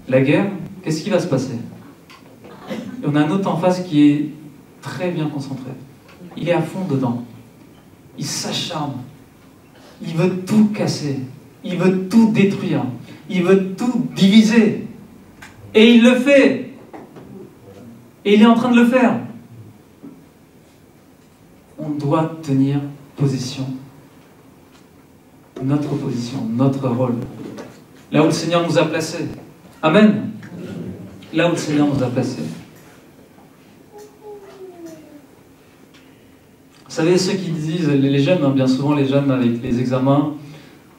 la guerre, qu'est-ce qui va se passer? Et on a un autre en face qui est très bien concentré. Il est à fond dedans. Il s'acharne. Il veut tout casser. Il veut tout détruire. Il veut tout diviser. Et il le fait. Et il est en train de le faire. On doit tenir position. Notre position, notre rôle. Là où le Seigneur nous a placés. Amen. Là où le Seigneur nous a placés. Vous savez, ceux qui disent, les jeunes, hein, bien souvent les jeunes avec les examens,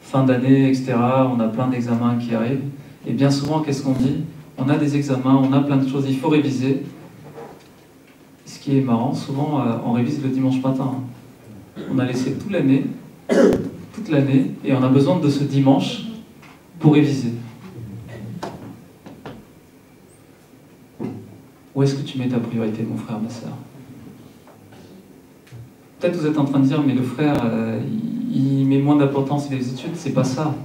fin d'année, etc., on a plein d'examens qui arrivent, et bien souvent, qu'est-ce qu'on dit? On a des examens, on a plein de choses, il faut réviser. Ce qui est marrant, souvent, on révise le dimanche matin. On a laissé toute l'année, et on a besoin de ce dimanche pour réviser. Où est-ce que tu mets ta priorité, mon frère, ma sœur? Peut-être vous êtes en train de dire, mais le frère, il met moins d'importance sur les études. C'est pas ça.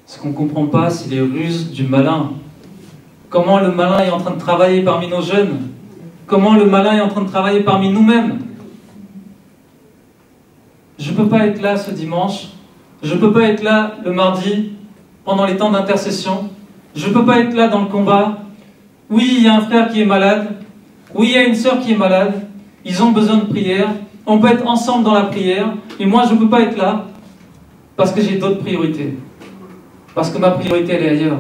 Ce qu'on ne comprend pas, c'est les ruses du malin. Comment le malin est en train de travailler parmi nos jeunes. Comment le malin est en train de travailler parmi nous-mêmes. Je ne peux pas être là ce dimanche. Je ne peux pas être là le mardi, pendant les temps d'intercession. Je ne peux pas être là dans le combat. Oui, il y a un frère qui est malade. Oui, il y a une sœur qui est malade. Ils ont besoin de prière. On peut être ensemble dans la prière. Et moi, je ne peux pas être là parce que j'ai d'autres priorités. Parce que ma priorité, elle est ailleurs.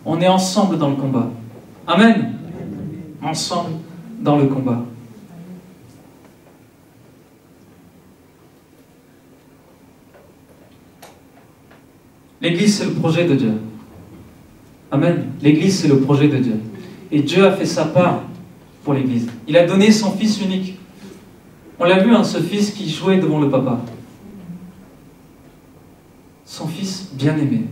On est ensemble dans le combat. Amen. Ensemble dans le combat. L'Église, c'est le projet de Dieu. Amen. L'Église, c'est le projet de Dieu. Et Dieu a fait sa part pour l'Église. Il a donné son Fils unique. On l'a vu, hein, ce Fils qui jouait devant le Papa. Son Fils bien-aimé.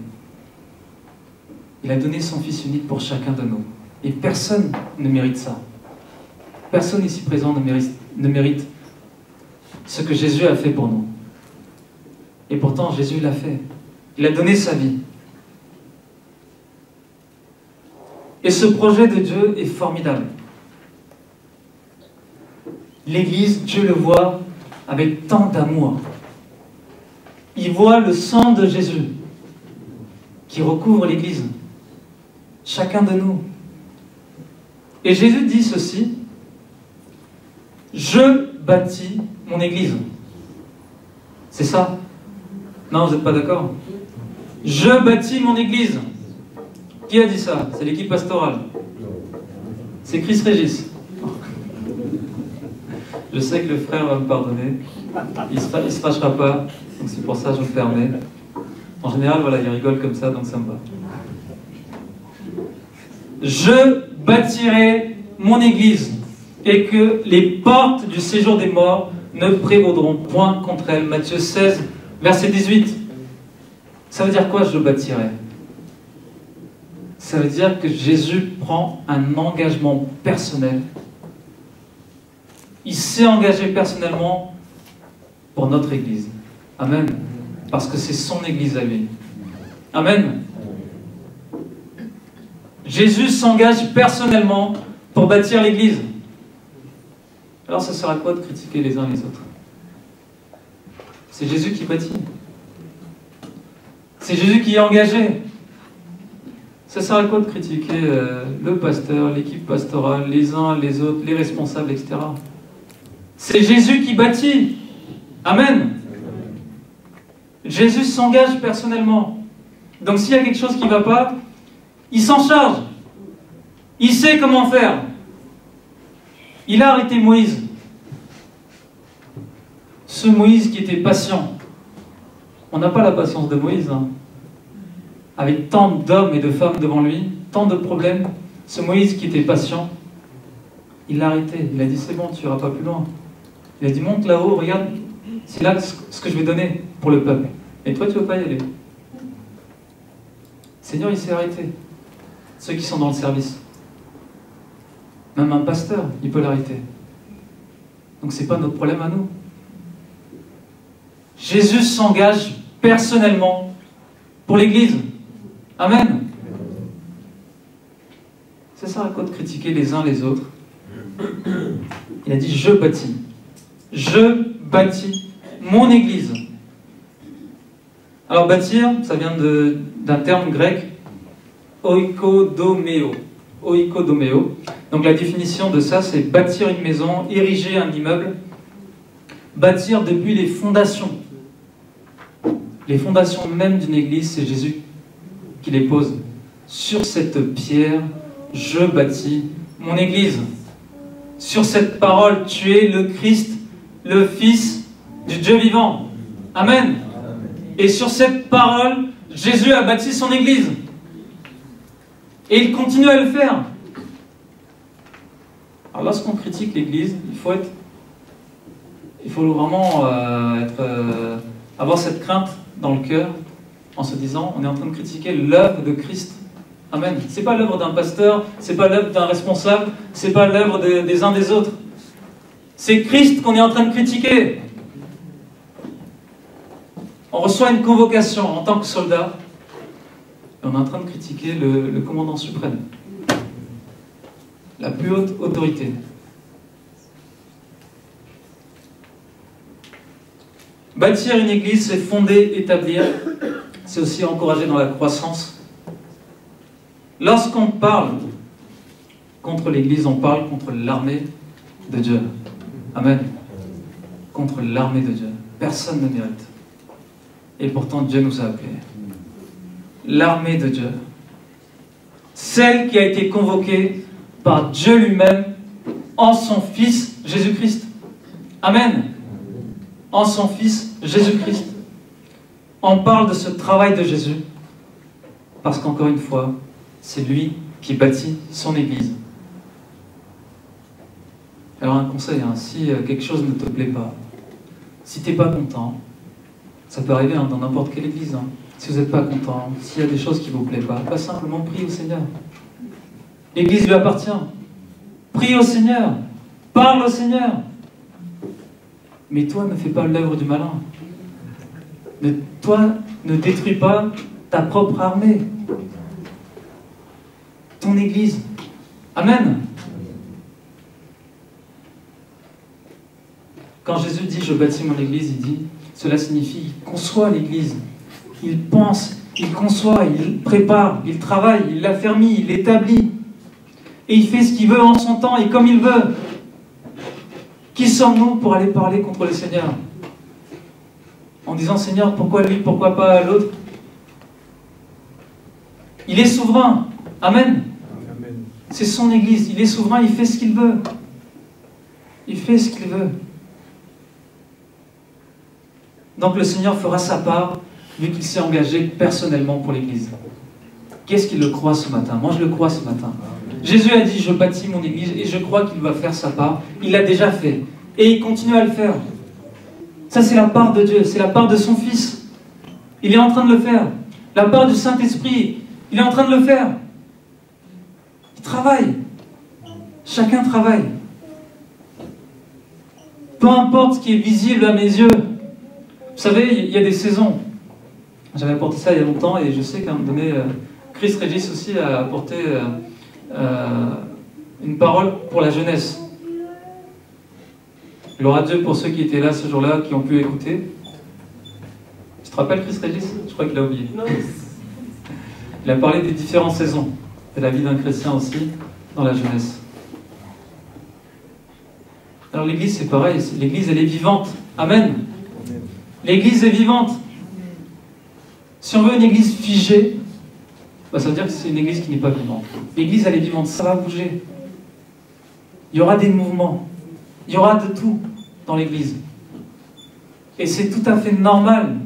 Il a donné son Fils unique pour chacun de nous. Et personne ne mérite ça. Personne ici présent ne mérite ce que Jésus a fait pour nous. Et pourtant, Jésus l'a fait. Il a donné sa vie. Et ce projet de Dieu est formidable. L'Église, Dieu le voit avec tant d'amour. Il voit le sang de Jésus qui recouvre l'Église. Chacun de nous. Et Jésus dit ceci: je bâtis mon Église. C'est ça? Non, vous n'êtes pas d'accord? Je bâtis mon Église. Qui a dit ça? C'est l'équipe pastorale. C'est Chris Régis. Je sais que le frère va me pardonner. Il ne se fâchera pas. Donc c'est pour ça que je me permets. En général, voilà, il rigole comme ça, donc ça me va. Je bâtirai mon Église et que les portes du séjour des morts ne prévaudront point contre elle. Matthieu 16, verset 18. Ça veut dire quoi, je bâtirai? Ça veut dire que Jésus prend un engagement personnel. Il s'est engagé personnellement pour notre Église. Amen. Parce que c'est son Église à lui. Amen. Jésus s'engage personnellement pour bâtir l'Église. Alors ça sert à quoi de critiquer les uns les autres? C'est Jésus qui bâtit. C'est Jésus qui est engagé. Ça sert à quoi de critiquer le pasteur, l'équipe pastorale, les uns, les autres, les responsables, etc. C'est Jésus qui bâtit. Amen. Jésus s'engage personnellement. Donc s'il y a quelque chose qui ne va pas, il s'en charge. Il sait comment faire. Il a arrêté Moïse. Ce Moïse qui était patient. On n'a pas la patience de Moïse. Hein. Avec tant d'hommes et de femmes devant lui, tant de problèmes, ce Moïse qui était patient, il l'a arrêté. Il a dit, c'est bon, tu n'iras pas plus loin. Il a dit, monte là-haut, regarde, c'est là ce que je vais donner pour le peuple. Et toi, tu ne veux pas y aller. Seigneur, il s'est arrêté. Ceux qui sont dans le service. Même un pasteur, il peut l'arrêter. Donc ce n'est pas notre problème à nous. Jésus s'engage personnellement pour l'Église. Amen. C'est ça à quoi de critiquer les uns les autres. Il a dit, je bâtis. Je bâtis mon Église. Alors bâtir, ça vient d'un terme grec, oikodomeo. Oikodomeo. Donc la définition de ça, c'est bâtir une maison, ériger un immeuble, bâtir depuis les fondations. Les fondations même d'une église, c'est Jésus qui les pose. Sur cette pierre, je bâtis mon église. Sur cette parole, tu es le Christ, le Fils du Dieu vivant. Amen. Et sur cette parole, Jésus a bâti son église. Et il continue à le faire. Alors lorsqu'on critique l'église, il faut vraiment avoir cette crainte dans le cœur en se disant, on est en train de critiquer l'œuvre de Christ. Amen. C'est pas l'œuvre d'un pasteur, c'est pas l'œuvre d'un responsable, c'est pas l'œuvre des uns des autres. C'est Christ qu'on est en train de critiquer. On reçoit une convocation en tant que soldat, et on est en train de critiquer le commandant suprême, la plus haute autorité. Bâtir une église, c'est fonder, établir, c'est aussi encourager dans la croissance. Lorsqu'on parle contre l'église, on parle contre l'armée de Dieu. Amen. Contre l'armée de Dieu. Personne ne mérite. Et pourtant, Dieu nous a appelés. L'armée de Dieu. Celle qui a été convoquée par Dieu lui-même en son Fils Jésus-Christ. Amen. En son Fils Jésus-Christ. On parle de ce travail de Jésus parce qu'encore une fois, c'est lui qui bâtit son Église. Alors un conseil, hein, si quelque chose ne te plaît pas, si tu n'es pas content, ça peut arriver dans n'importe quelle église. Hein. Si vous n'êtes pas content, s'il y a des choses qui ne vous plaisent pas simplement prie au Seigneur. L'église lui appartient. Prie au Seigneur. Parle au Seigneur. Mais toi, ne fais pas l'œuvre du malin. Toi, ne détruis pas ta propre armée. Ton église. Amen. Quand Jésus dit « je bâtis mon église », il dit, cela signifie qu'il conçoit l'église. Il pense, il conçoit, il prépare, il travaille, il l'affermit, il l'établit. Et il fait ce qu'il veut en son temps et comme il veut. Qui sommes-nous pour aller parler contre le Seigneur? En disant, Seigneur, pourquoi lui, pourquoi pas l'autre? Il est souverain. Amen. C'est son église. Il est souverain, il fait ce qu'il veut. Il fait ce qu'il veut. Donc le Seigneur fera sa part, vu qu'il s'est engagé personnellement pour l'église. Qu'est-ce qu'il le croit ce matin? Moi, je le crois ce matin. Jésus a dit, je bâtis mon église, et je crois qu'il va faire sa part. Il l'a déjà fait. Et il continue à le faire. Ça, c'est la part de Dieu. C'est la part de son Fils. Il est en train de le faire. La part du Saint-Esprit, il est en train de le faire. Il travaille. Chacun travaille. Peu importe ce qui est visible à mes yeux. Vous savez, il y a des saisons. J'avais apporté ça il y a longtemps, et je sais qu'à un moment donné, Chris Régis aussi a apporté une parole pour la jeunesse. Gloire à Dieu pour ceux qui étaient là ce jour-là, qui ont pu écouter. te rappelles Chris Régis? Je crois qu'il a oublié. Non. Il a parlé des différentes saisons de la vie d'un chrétien aussi, dans la jeunesse. Alors l'Église, c'est pareil. L'Église, elle est vivante. Amen. L'Église est vivante. Si on veut une Église figée, bah, ça veut dire que c'est une Église qui n'est pas vivante. L'Église, elle est vivante. Ça va bouger. Il y aura des mouvements. Il y aura de tout dans l'Église. Et c'est tout à fait normal.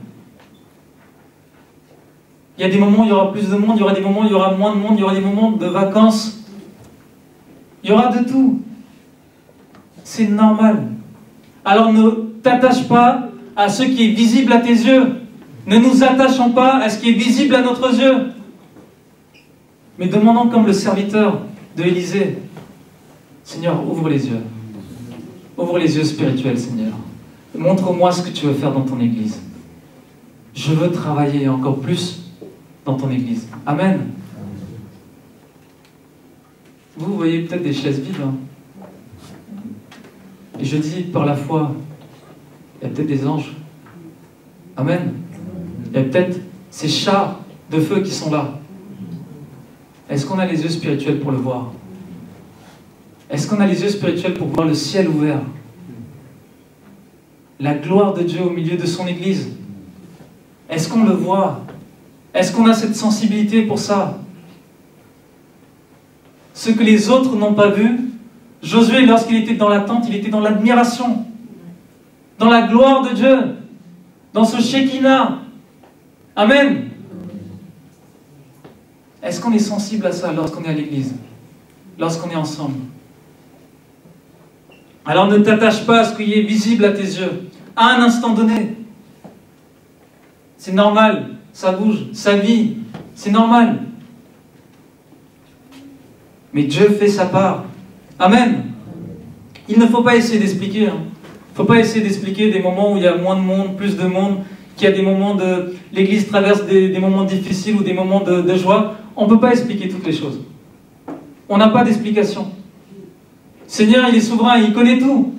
Il y a des moments où il y aura plus de monde, il y aura des moments où il y aura moins de monde, il y aura des moments de vacances. Il y aura de tout. C'est normal. Alors ne t'attache pas à ce qui est visible à tes yeux. Ne nous attachons pas à ce qui est visible à notre yeux. Mais demandons comme le serviteur de Élisée, Seigneur, ouvre les yeux. Ouvre les yeux spirituels, Seigneur. Montre-moi ce que tu veux faire dans ton Église. Je veux travailler encore plus dans ton Église. Amen. Vous voyez peut-être des chaises vides. Hein. Et je dis par la foi, il y a peut-être des anges. Amen. Il y a peut-être ces chars de feu qui sont là. Est-ce qu'on a les yeux spirituels pour le voir? Est-ce qu'on a les yeux spirituels pour voir le ciel ouvert? La gloire de Dieu au milieu de son Église. Est-ce qu'on le voit? Est-ce qu'on a cette sensibilité pour ça? Ce que les autres n'ont pas vu, Josué, lorsqu'il était dans la tente, il était dans l'admiration, dans la gloire de Dieu, dans ce Shekinah. Amen. Est-ce qu'on est sensible à ça lorsqu'on est à l'église, lorsqu'on est ensemble? Alors ne t'attache pas à ce qui est visible à tes yeux, à un instant donné. C'est normal, ça bouge, ça vit, c'est normal. Mais Dieu fait sa part. Amen. Il ne faut pas essayer d'expliquer. Il ne faut pas essayer d'expliquer des moments où il y a moins de monde, plus de monde, qu'il y a des moments de... L'Église traverse des moments difficiles ou des moments de joie. On ne peut pas expliquer toutes les choses. On n'a pas d'explication. Seigneur, il est souverain, il connaît tout.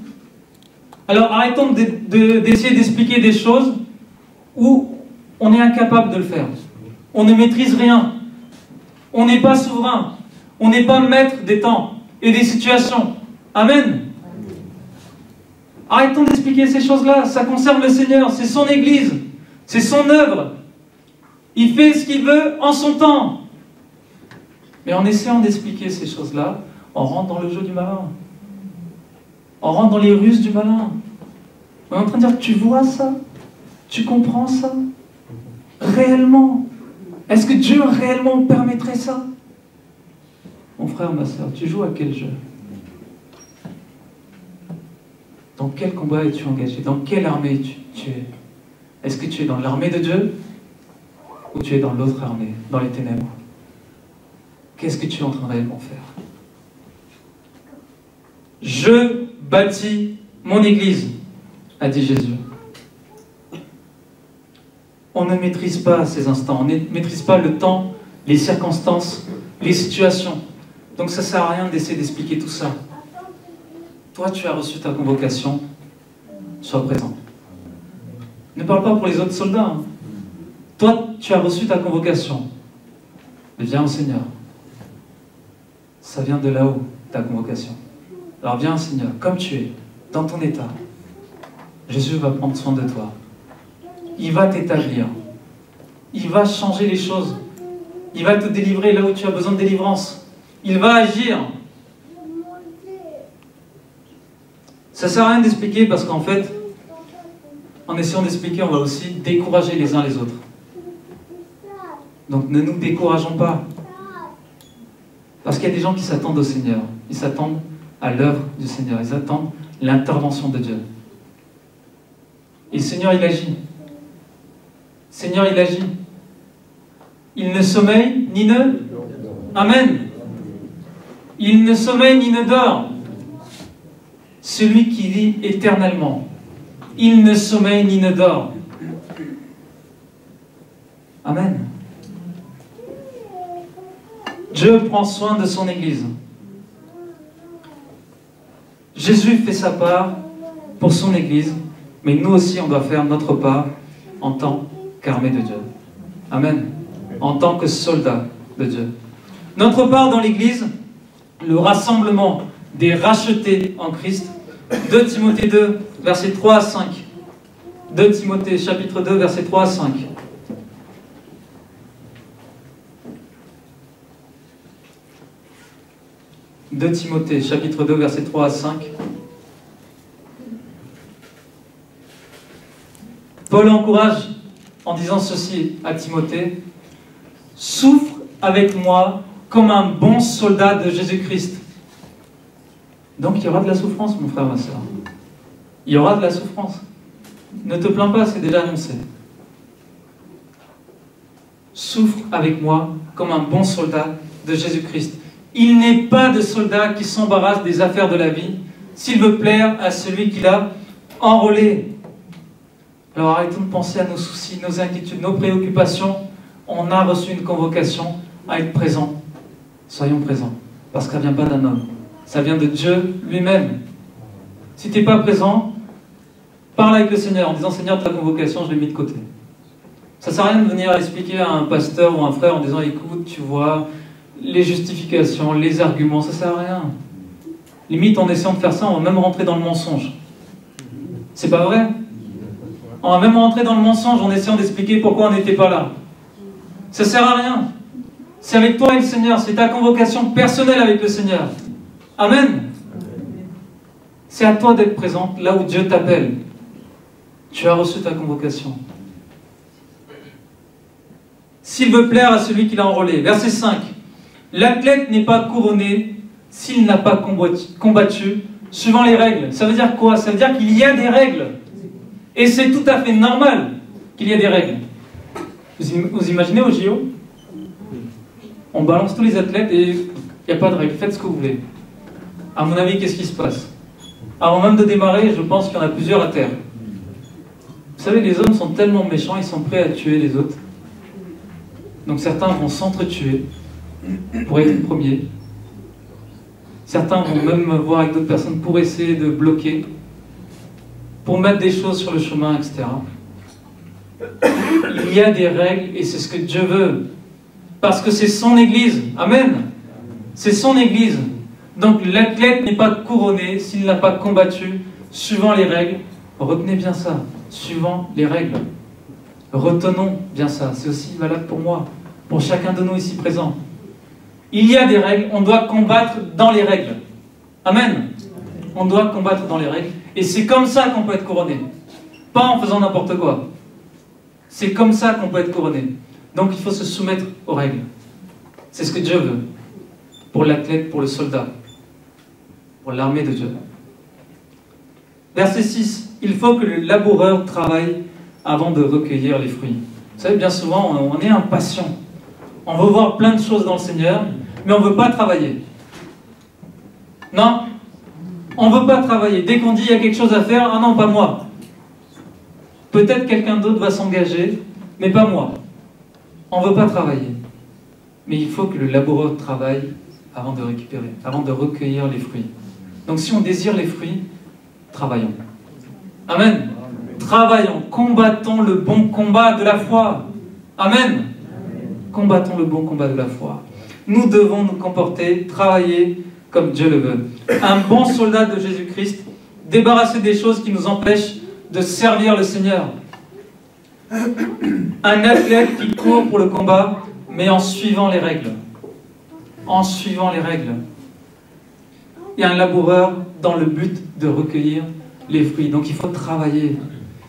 Alors arrêtons d'essayer d'expliquer des choses où on est incapable de le faire. On ne maîtrise rien. On n'est pas souverain. On n'est pas maître des temps et des situations. Amen. Arrêtons d'expliquer ces choses-là. Ça concerne le Seigneur. C'est son Église. C'est son œuvre. Il fait ce qu'il veut en son temps. Mais en essayant d'expliquer ces choses-là, on rentre dans le jeu du malin. On rentre dans les ruses du malin. On est en train de dire, tu vois ça? Tu comprends ça? Réellement? Est-ce que Dieu réellement permettrait ça? Mon frère, ma soeur, tu joues à quel jeu? Dans quel combat es-tu engagé? Dans quelle armée tu es? Est-ce que tu es dans l'armée de Dieu? Ou tu es dans l'autre armée, dans les ténèbres? Qu'est-ce que tu es en train de réellement faire? Je bâtis mon Église, a dit Jésus. On ne maîtrise pas ces instants, on ne maîtrise pas le temps, les circonstances, les situations. Donc ça ne sert à rien d'essayer d'expliquer tout ça. Toi, tu as reçu ta convocation, sois présent. Ne parle pas pour les autres soldats. Hein. Toi, tu as reçu ta convocation. Viens au Seigneur. Ça vient de là-haut, ta convocation. Alors viens, Seigneur, comme tu es, dans ton état. Jésus va prendre soin de toi. Il va t'établir. Il va changer les choses. Il va te délivrer là où tu as besoin de délivrance. Il va agir. Ça ne sert à rien d'expliquer parce qu'en fait, en essayant d'expliquer, on va aussi décourager les uns les autres. Donc ne nous décourageons pas. Parce qu'il y a des gens qui s'attendent au Seigneur. Ils s'attendent à l'œuvre du Seigneur. Ils attendent l'intervention de Dieu. Et le Seigneur, il agit. Le Seigneur, il agit. Il ne sommeille ni ne... Amen. Il ne sommeille ni ne dort. Celui qui vit éternellement. Il ne sommeille ni ne dort. Amen. Dieu prend soin de son Église. Jésus fait sa part pour son Église, mais nous aussi on doit faire notre part en temps qu'armée de Dieu. Amen. En tant que soldat de Dieu. Notre part dans l'Église, le rassemblement des rachetés en Christ. 2 Timothée 2, versets 3 à 5. 2 Timothée, chapitre 2, versets 3 à 5. « 2 Timothée, chapitre 2, versets 3 à 5. Paul encourage en disant ceci à Timothée. « Souffre avec moi comme un bon soldat de Jésus-Christ. » Donc il y aura de la souffrance, mon frère, ma soeur. Il y aura de la souffrance. Ne te plains pas, c'est déjà annoncé. Souffre avec moi comme un bon soldat de Jésus-Christ. Il n'est pas de soldat qui s'embarrasse des affaires de la vie, s'il veut plaire à celui qui l'a enrôlé. Alors arrêtons de penser à nos soucis, nos inquiétudes, nos préoccupations. On a reçu une convocation à être présent. Soyons présents, parce que ça ne vient pas d'un homme. Ça vient de Dieu lui-même. Si tu n'es pas présent, parle avec le Seigneur en disant « Seigneur, ta convocation, je l'ai mis de côté. » Ça ne sert à rien de venir expliquer à un pasteur ou un frère en disant « Écoute, tu vois, les justifications, les arguments, ça ne sert à rien. » Limite, en essayant de faire ça, on va même rentrer dans le mensonge. C'est pas vrai? On va même rentrer dans le mensonge en essayant d'expliquer pourquoi on n'était pas là. Ça ne sert à rien. C'est avec toi et le Seigneur. C'est ta convocation personnelle avec le Seigneur. Amen. C'est à toi d'être présente là où Dieu t'appelle. Tu as reçu ta convocation. S'il veut plaire à celui qui l'a enrôlé. Verset 5. L'athlète n'est pas couronné s'il n'a pas combattu suivant les règles. Ça veut dire quoi? Ça veut dire qu'il y a des règles. Et c'est tout à fait normal qu'il y ait des règles. Vous imaginez au JO? On balance tous les athlètes et il n'y a pas de règles. Faites ce que vous voulez. À mon avis, qu'est-ce qui se passe? Avant même de démarrer, je pense qu'il y en a plusieurs à terre. Vous savez, les hommes sont tellement méchants, ils sont prêts à tuer les autres. Donc certains vont s'entretuer pour être premiers. Certains vont même voir avec d'autres personnes pour essayer de bloquer, pour mettre des choses sur le chemin, etc. Il y a des règles et c'est ce que Dieu veut. Parce que c'est son Église. Amen. C'est son Église. Donc l'athlète n'est pas couronné s'il n'a pas combattu suivant les règles. Retenez bien ça. Suivant les règles. Retenons bien ça. C'est aussi valable pour moi, pour chacun de nous ici présents. Il y a des règles. On doit combattre dans les règles. Amen. On doit combattre dans les règles. Et c'est comme ça qu'on peut être couronné. Pas en faisant n'importe quoi. C'est comme ça qu'on peut être couronné. Donc il faut se soumettre aux règles. C'est ce que Dieu veut. Pour l'athlète, pour le soldat. Pour l'armée de Dieu. Verset 6. Il faut que le laboureur travaille avant de recueillir les fruits. Vous savez, bien souvent, on est impatient. On veut voir plein de choses dans le Seigneur, mais on ne veut pas travailler. Non? On ne veut pas travailler. Dès qu'on dit il y a quelque chose à faire, ah non, pas moi. Peut-être quelqu'un d'autre va s'engager, mais pas moi. On ne veut pas travailler. Mais il faut que le laboureur travaille avant de récupérer, avant de recueillir les fruits. Donc si on désire les fruits, travaillons. Amen. Travaillons, combattons le bon combat de la foi. Amen. Combattons le bon combat de la foi. Nous devons nous comporter, travailler comme Dieu le veut. Un bon soldat de Jésus-Christ, débarrassé des choses qui nous empêchent de servir le Seigneur. Un athlète qui court pour le combat, mais en suivant les règles. En suivant les règles. Et un laboureur dans le but de recueillir les fruits. Donc il faut travailler.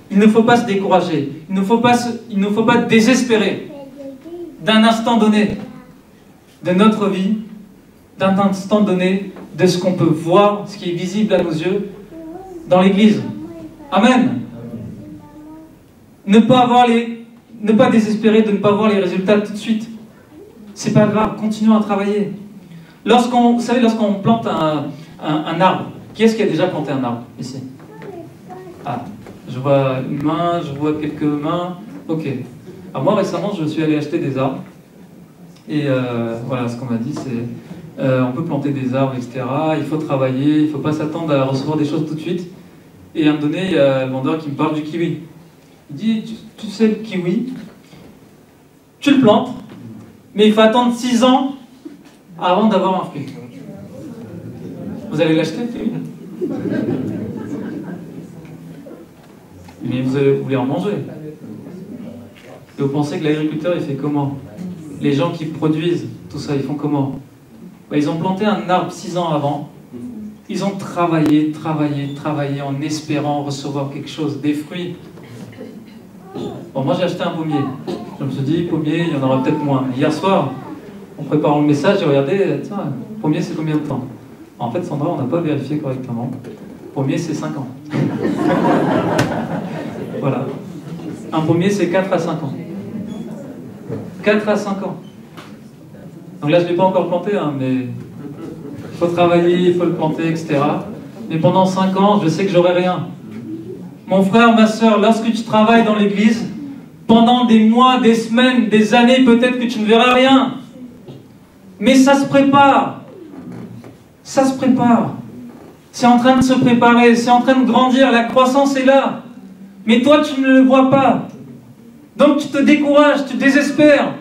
Il ne faut pas se décourager. Il ne faut pas désespérer d'un instant donné de notre vie, d'un instant donné de ce qu'on peut voir, ce qui est visible à nos yeux dans l'Église. Amen. Ne pas désespérer de ne pas voir les résultats tout de suite. C'est pas grave, continuons à travailler. Vous savez, lorsqu'on plante un arbre, qui est-ce qui a déjà planté un arbre ici? Ah, je vois une main, je vois quelques mains. Ok. Alors moi récemment, je suis allé acheter des arbres. Et voilà, ce qu'on m'a dit, c'est on peut planter des arbres, etc. Il faut travailler, il ne faut pas s'attendre à recevoir des choses tout de suite. Et à un moment donné, il y a le vendeur qui me parle du kiwi. Il dit, tu sais le kiwi, tu le plantes, mais il faut attendre 6 ans avant d'avoir un fruit. Vous allez l'acheter, le kiwi? Mais vous voulez en manger. Et vous pensez que l'agriculteur, il fait comment? Les gens qui produisent tout ça, ils font comment? Ils ont planté un arbre 6 ans avant. Ils ont travaillé en espérant recevoir quelque chose, des fruits. Bon, moi j'ai acheté un pommier. Je me suis dit, pommier, il y en aura peut-être moins. Hier soir, en préparant le message, j'ai regardé, tiens, pommier c'est combien de temps? En fait, Sandra, on n'a pas vérifié correctement. Pommier, c'est 5 ans. Voilà. Un pommier, c'est 4 à 5 ans. 4 à 5 ans. Donc là, je ne l'ai pas encore planté, hein, mais il faut travailler, il faut le planter, etc. Mais pendant 5 ans, je sais que j'aurai rien. Mon frère, ma soeur, lorsque tu travailles dans l'église, pendant des mois, des semaines, des années, peut-être que tu ne verras rien. Mais ça se prépare. Ça se prépare. C'est en train de se préparer, c'est en train de grandir, la croissance est là. Mais toi, tu ne le vois pas. Donc tu te décourages, tu désespères.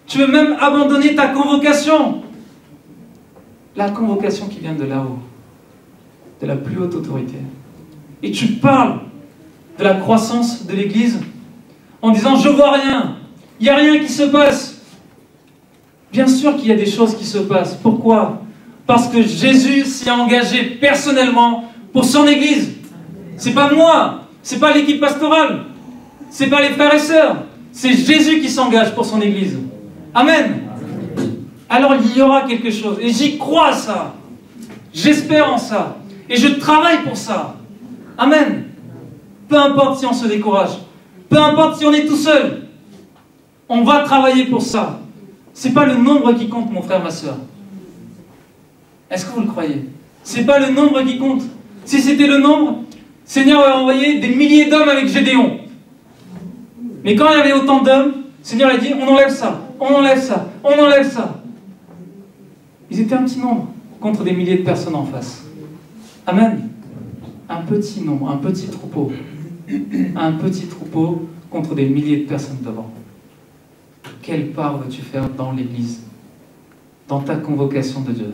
Tu veux même abandonner ta convocation. La convocation qui vient de là-haut, de la plus haute autorité. Et tu parles de la croissance de l'Église en disant « je vois rien, il n'y a rien qui se passe ». Bien sûr qu'il y a des choses qui se passent. Pourquoi? Parce que Jésus s'est engagé personnellement pour son Église. C'est pas moi, c'est pas l'équipe pastorale, c'est pas les frères et sœurs, c'est Jésus qui s'engage pour son Église. Amen. Alors il y aura quelque chose, et j'y crois à ça, j'espère en ça, et je travaille pour ça. Amen. Peu importe si on se décourage, peu importe si on est tout seul, on va travailler pour ça. C'est pas le nombre qui compte, mon frère, ma soeur. Est-ce que vous le croyez? C'est pas le nombre qui compte. Si c'était le nombre, Seigneur aurait envoyé des milliers d'hommes avec Gédéon. Mais quand il y avait autant d'hommes, Seigneur a dit, on enlève ça, on enlève ça, on enlève ça. Ils étaient un petit nombre contre des milliers de personnes en face. Amen. Un petit nombre, un petit troupeau. Un petit troupeau contre des milliers de personnes devant. Quelle part veux-tu faire dans l'Église? Dans ta convocation de Dieu?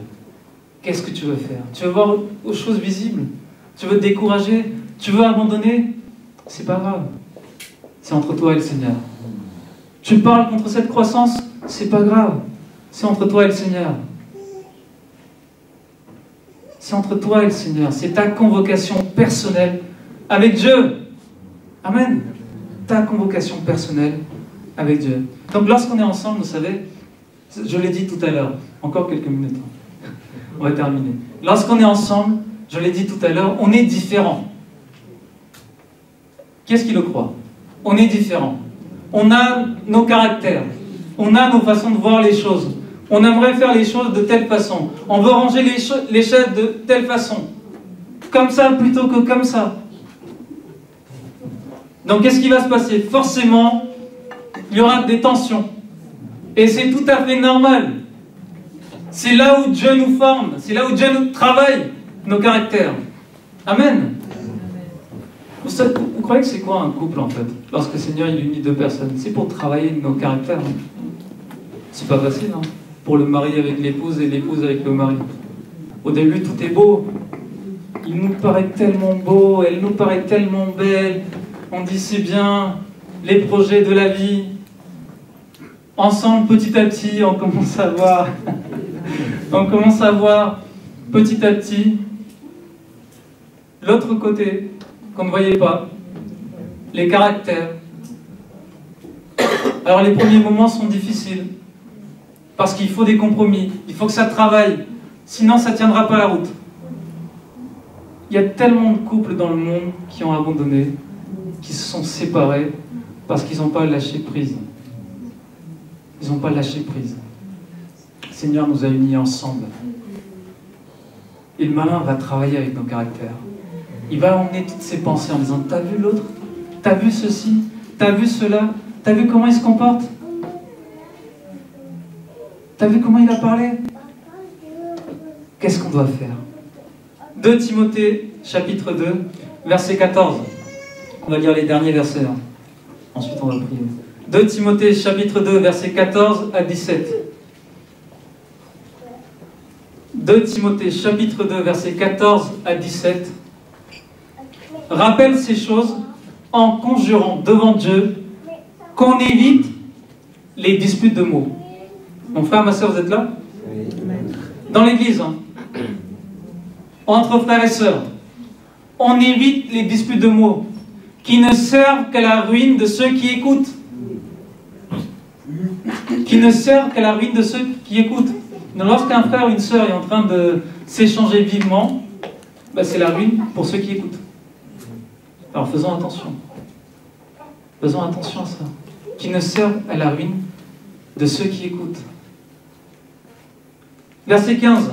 Qu'est-ce que tu veux faire? Tu veux voir aux choses visibles? Tu veux te décourager? Tu veux abandonner? C'est pas grave. C'est entre toi et le Seigneur. Tu parles contre cette croissance? C'est pas grave. C'est entre toi et le Seigneur. C'est entre toi et le Seigneur. C'est ta convocation personnelle avec Dieu. Amen. Ta convocation personnelle avec Dieu. Donc lorsqu'on est ensemble, vous savez, je l'ai dit tout à l'heure, encore quelques minutes, on va terminer. Lorsqu'on est ensemble, je l'ai dit tout à l'heure, on est différents. Qu'est-ce qui le croit? On est différents. On a nos caractères, on a nos façons de voir les choses. On aimerait faire les choses de telle façon. On veut ranger les chaises de telle façon. Comme ça plutôt que comme ça. Donc qu'est-ce qui va se passer? Forcément, il y aura des tensions. Et c'est tout à fait normal. C'est là où Dieu nous forme. C'est là où Dieu nous travaille nos caractères. Amen. Vous croyez que c'est quoi un couple en fait? Lorsque le Seigneur il unit deux personnes, c'est pour travailler nos caractères. C'est pas facile, hein? Pour le mari avec l'épouse et l'épouse avec le mari. Au début, tout est beau. Il nous paraît tellement beau, elle nous paraît tellement belle. On dit c'est bien, les projets de la vie. Ensemble, petit à petit, on commence à voir. On commence à voir petit à petit l'autre côté qu'on ne voyait pas, les caractères. Alors les premiers moments sont difficiles. Parce qu'il faut des compromis, il faut que ça travaille, sinon ça ne tiendra pas la route. Il y a tellement de couples dans le monde qui ont abandonné, qui se sont séparés, parce qu'ils n'ont pas lâché prise. Ils n'ont pas lâché prise. Le Seigneur nous a unis ensemble. Et le malin va travailler avec nos caractères. Il va emmener toutes ses pensées en disant « T'as vu l'autre? T'as vu ceci? T'as vu cela? T'as vu comment il se comporte? T'as vu comment il a parlé? Qu'est-ce qu'on doit faire ?» 2 Timothée, chapitre 2, verset 14. On va lire les derniers versets. ensuite on va prier. 2 Timothée chapitre 2, versets 14 à 17. 2 Timothée chapitre 2, versets 14 à 17. Rappelle ces choses en conjurant devant Dieu qu'on évite les disputes de mots. Mon frère, ma soeur, vous êtes là? Dans l'église, hein. Entre frères et sœurs, on évite les disputes de mots qui ne servent qu'à la ruine de ceux qui écoutent. Qui ne servent qu'à la ruine de ceux qui écoutent. Donc, lorsqu'un frère ou une sœur est en train de s'échanger vivement, ben, c'est la ruine pour ceux qui écoutent. Alors faisons attention. Faisons attention à ça. Qui ne servent à la ruine de ceux qui écoutent. Verset 15.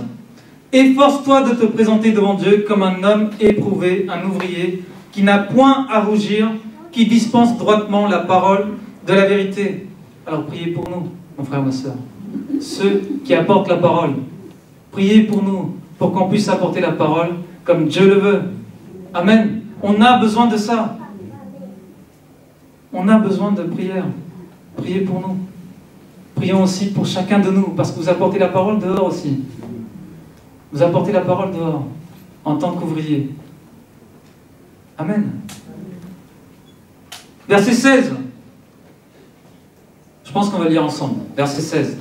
Efforce-toi de te présenter devant Dieu comme un homme éprouvé, un ouvrier, qui n'a point à rougir, qui dispense droitement la parole de la vérité. Alors priez pour nous, mon frère, ma soeur. Ceux qui apportent la parole, priez pour nous, pour qu'on puisse apporter la parole comme Dieu le veut. Amen. On a besoin de ça. On a besoin de prière. Priez pour nous. Prions aussi pour chacun de nous, parce que vous apportez la parole dehors aussi. Vous apportez la parole dehors, en tant qu'ouvrier. Amen. Verset 16. Je pense qu'on va lire ensemble. Verset 16.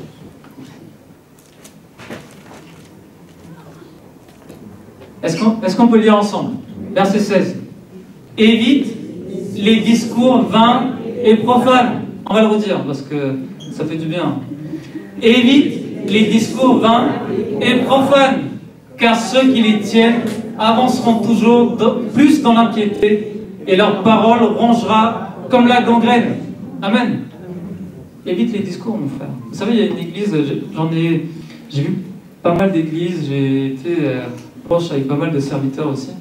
Est-ce qu'on peut lire ensemble? Verset 16. Évite les discours vains et profanes. On va le redire parce que ça fait du bien. Évite les discours vains et profanes, car ceux qui les tiennent avanceront toujours plus dans l'impiété et leur parole rongera comme la gangrène. Amen. Évite les discours, mon frère. Vous savez, il y a une église, j'ai vu pas mal d'églises, j'ai été proche avec pas mal de serviteurs aussi.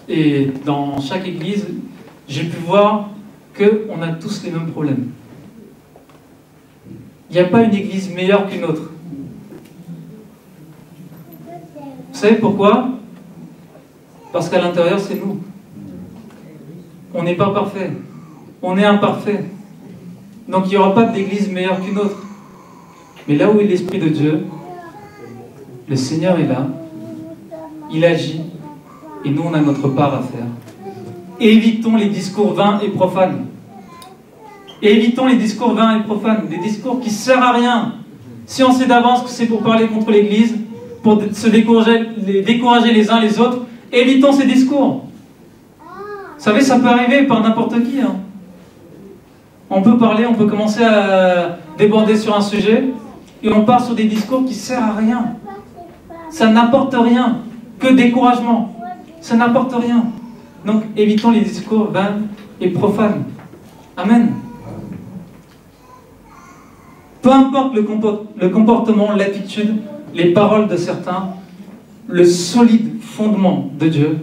Et dans chaque église, j'ai pu voir qu'on a tous les mêmes problèmes. Il n'y a pas une église meilleure qu'une autre. Vous savez pourquoi? Parce qu'à l'intérieur, c'est nous. On n'est pas parfait. On est imparfait. Donc il n'y aura pas d'église meilleure qu'une autre. Mais là où est l'Esprit de Dieu, le Seigneur est là. Il agit. Et nous, on a notre part à faire. Évitons les discours vains et profanes. Évitons les discours vains et profanes. Des discours qui ne servent à rien. Si on sait d'avance que c'est pour parler contre l'Église, pour se décourager les uns les autres, évitons ces discours. Vous savez, ça peut arriver par n'importe qui. Hein. On peut parler, on peut commencer à déborder sur un sujet, et on part sur des discours qui ne servent à rien. Ça n'apporte rien, que découragement. Ça n'apporte rien. Donc, évitons les discours vains et profanes. Amen. Peu importe le comportement, l'attitude, les paroles de certains, le solide fondement de Dieu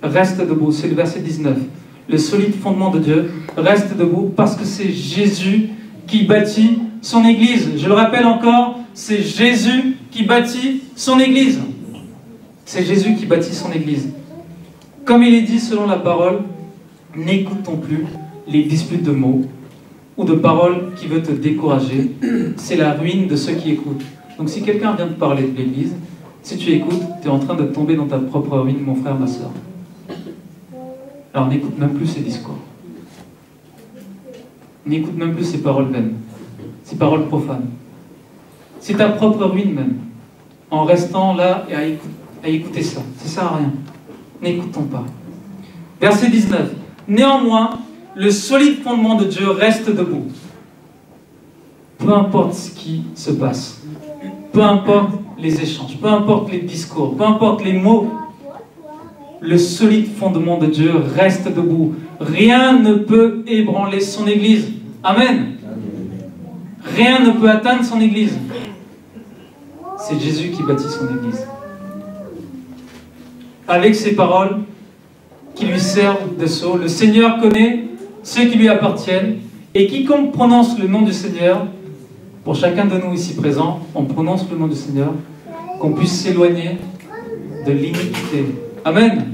reste debout. C'est le verset 19. Le solide fondement de Dieu reste debout parce que c'est Jésus qui bâtit son Église. Je le rappelle encore, c'est Jésus qui bâtit son Église. C'est Jésus qui bâtit son Église. Comme il est dit selon la parole, n'écoutons plus les disputes de mots ou de paroles qui veulent te décourager. C'est la ruine de ceux qui écoutent. Donc si quelqu'un vient te parler de l'Église, si tu écoutes, tu es en train de tomber dans ta propre ruine, mon frère, ma soeur. Alors n'écoute même plus ces discours. N'écoute même plus ces paroles vaines, ces paroles profanes. C'est ta propre ruine même, en restant là et à écouter ça. Ça ne sert à rien. N'écoutons pas. Verset 19. Néanmoins, le solide fondement de Dieu reste debout. Peu importe ce qui se passe, peu importe les échanges, peu importe les discours, peu importe les mots, le solide fondement de Dieu reste debout. Rien ne peut ébranler son Église. Amen. Rien ne peut atteindre son Église. C'est Jésus qui bâtit son Église. Avec ses paroles qui lui servent de sceau, le Seigneur connaît ceux qui lui appartiennent, et quiconque prononce le nom du Seigneur, pour chacun de nous ici présents, on prononce le nom du Seigneur, qu'on puisse s'éloigner de l'iniquité. Amen.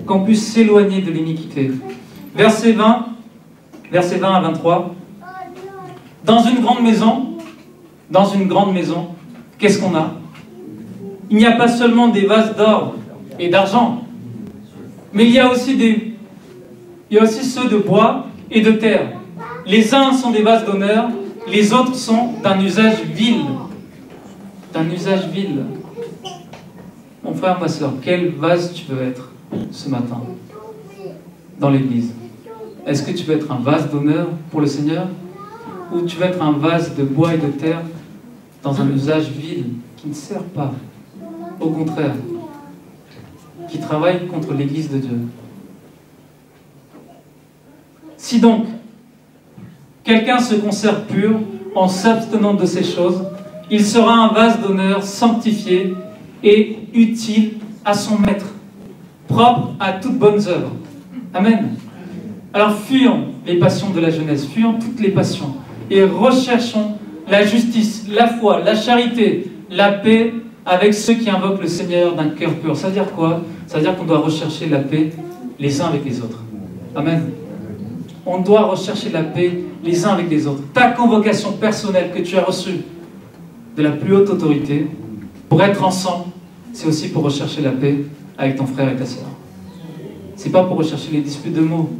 Qu'on puisse s'éloigner de l'iniquité. Verset 20, versets 20 à 23. Dans une grande maison, qu'est-ce qu'on a? Il n'y a pas seulement des vases d'or et d'argent, mais il y a aussi ceux de bois et de terre. Les uns sont des vases d'honneur, les autres sont d'un usage vil. D'un usage vil. Mon frère, ma soeur, quel vase tu veux être ce matin dans l'église? Est-ce que tu veux être un vase d'honneur pour le Seigneur, ou tu veux être un vase de bois et de terre dans un usage vil qui ne sert pas, au contraire, qui travaille contre l'église de Dieu? Si donc quelqu'un se conserve pur en s'abstenant de ces choses, il sera un vase d'honneur sanctifié et utile à son maître, propre à toutes bonnes œuvres. Amen. Alors fuyons les passions de la jeunesse, fuyons toutes les passions et recherchons la justice, la foi, la charité, la paix avec ceux qui invoquent le Seigneur d'un cœur pur. Ça veut dire quoi? Ça veut dire qu'on doit rechercher la paix les uns avec les autres. Amen. On doit rechercher la paix les uns avec les autres. Ta convocation personnelle que tu as reçue de la plus haute autorité, pour être ensemble, c'est aussi pour rechercher la paix avec ton frère et ta sœur. C'est pas pour rechercher les disputes de mots.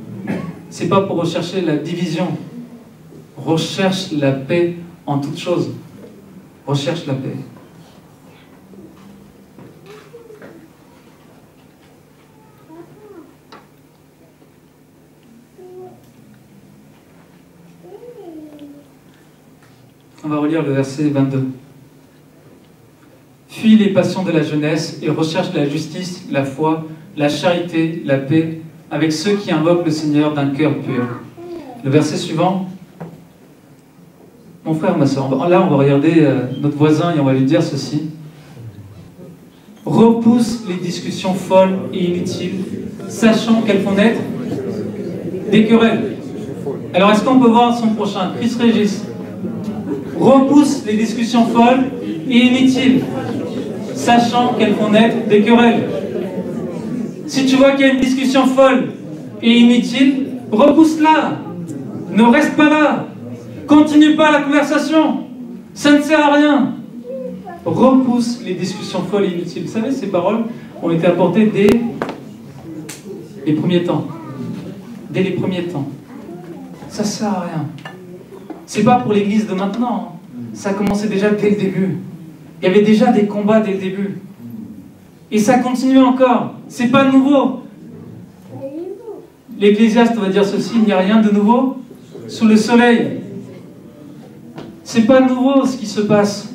C'est pas pour rechercher la division. Recherche la paix en toutes choses. Recherche la paix. On va relire le verset 22. Fuis les passions de la jeunesse et recherche la justice, la foi, la charité, la paix, avec ceux qui invoquent le Seigneur d'un cœur pur. Le verset suivant. Mon frère, ma soeur, là on va regarder notre voisin et on va lui dire ceci. Repousse les discussions folles et inutiles, sachant qu'elles font naître des querelles. Alors est-ce qu'on peut voir son prochain? Chris Régis. Repousse les discussions folles et inutiles, sachant qu'elles font naître des querelles. Si tu vois qu'il y a une discussion folle et inutile, repousse-la. Ne reste pas là. Continue pas la conversation. Ça ne sert à rien. Repousse les discussions folles et inutiles. Vous savez, ces paroles ont été apportées dès les premiers temps. Dès les premiers temps. Ça ne sert à rien. C'est pas pour l'église de maintenant. Ça a commencé déjà dès le début. Il y avait déjà des combats dès le début. Et ça continue encore. C'est pas nouveau. L'Ecclésiaste va dire ceci, il n'y a rien de nouveau sous le soleil. C'est pas nouveau ce qui se passe.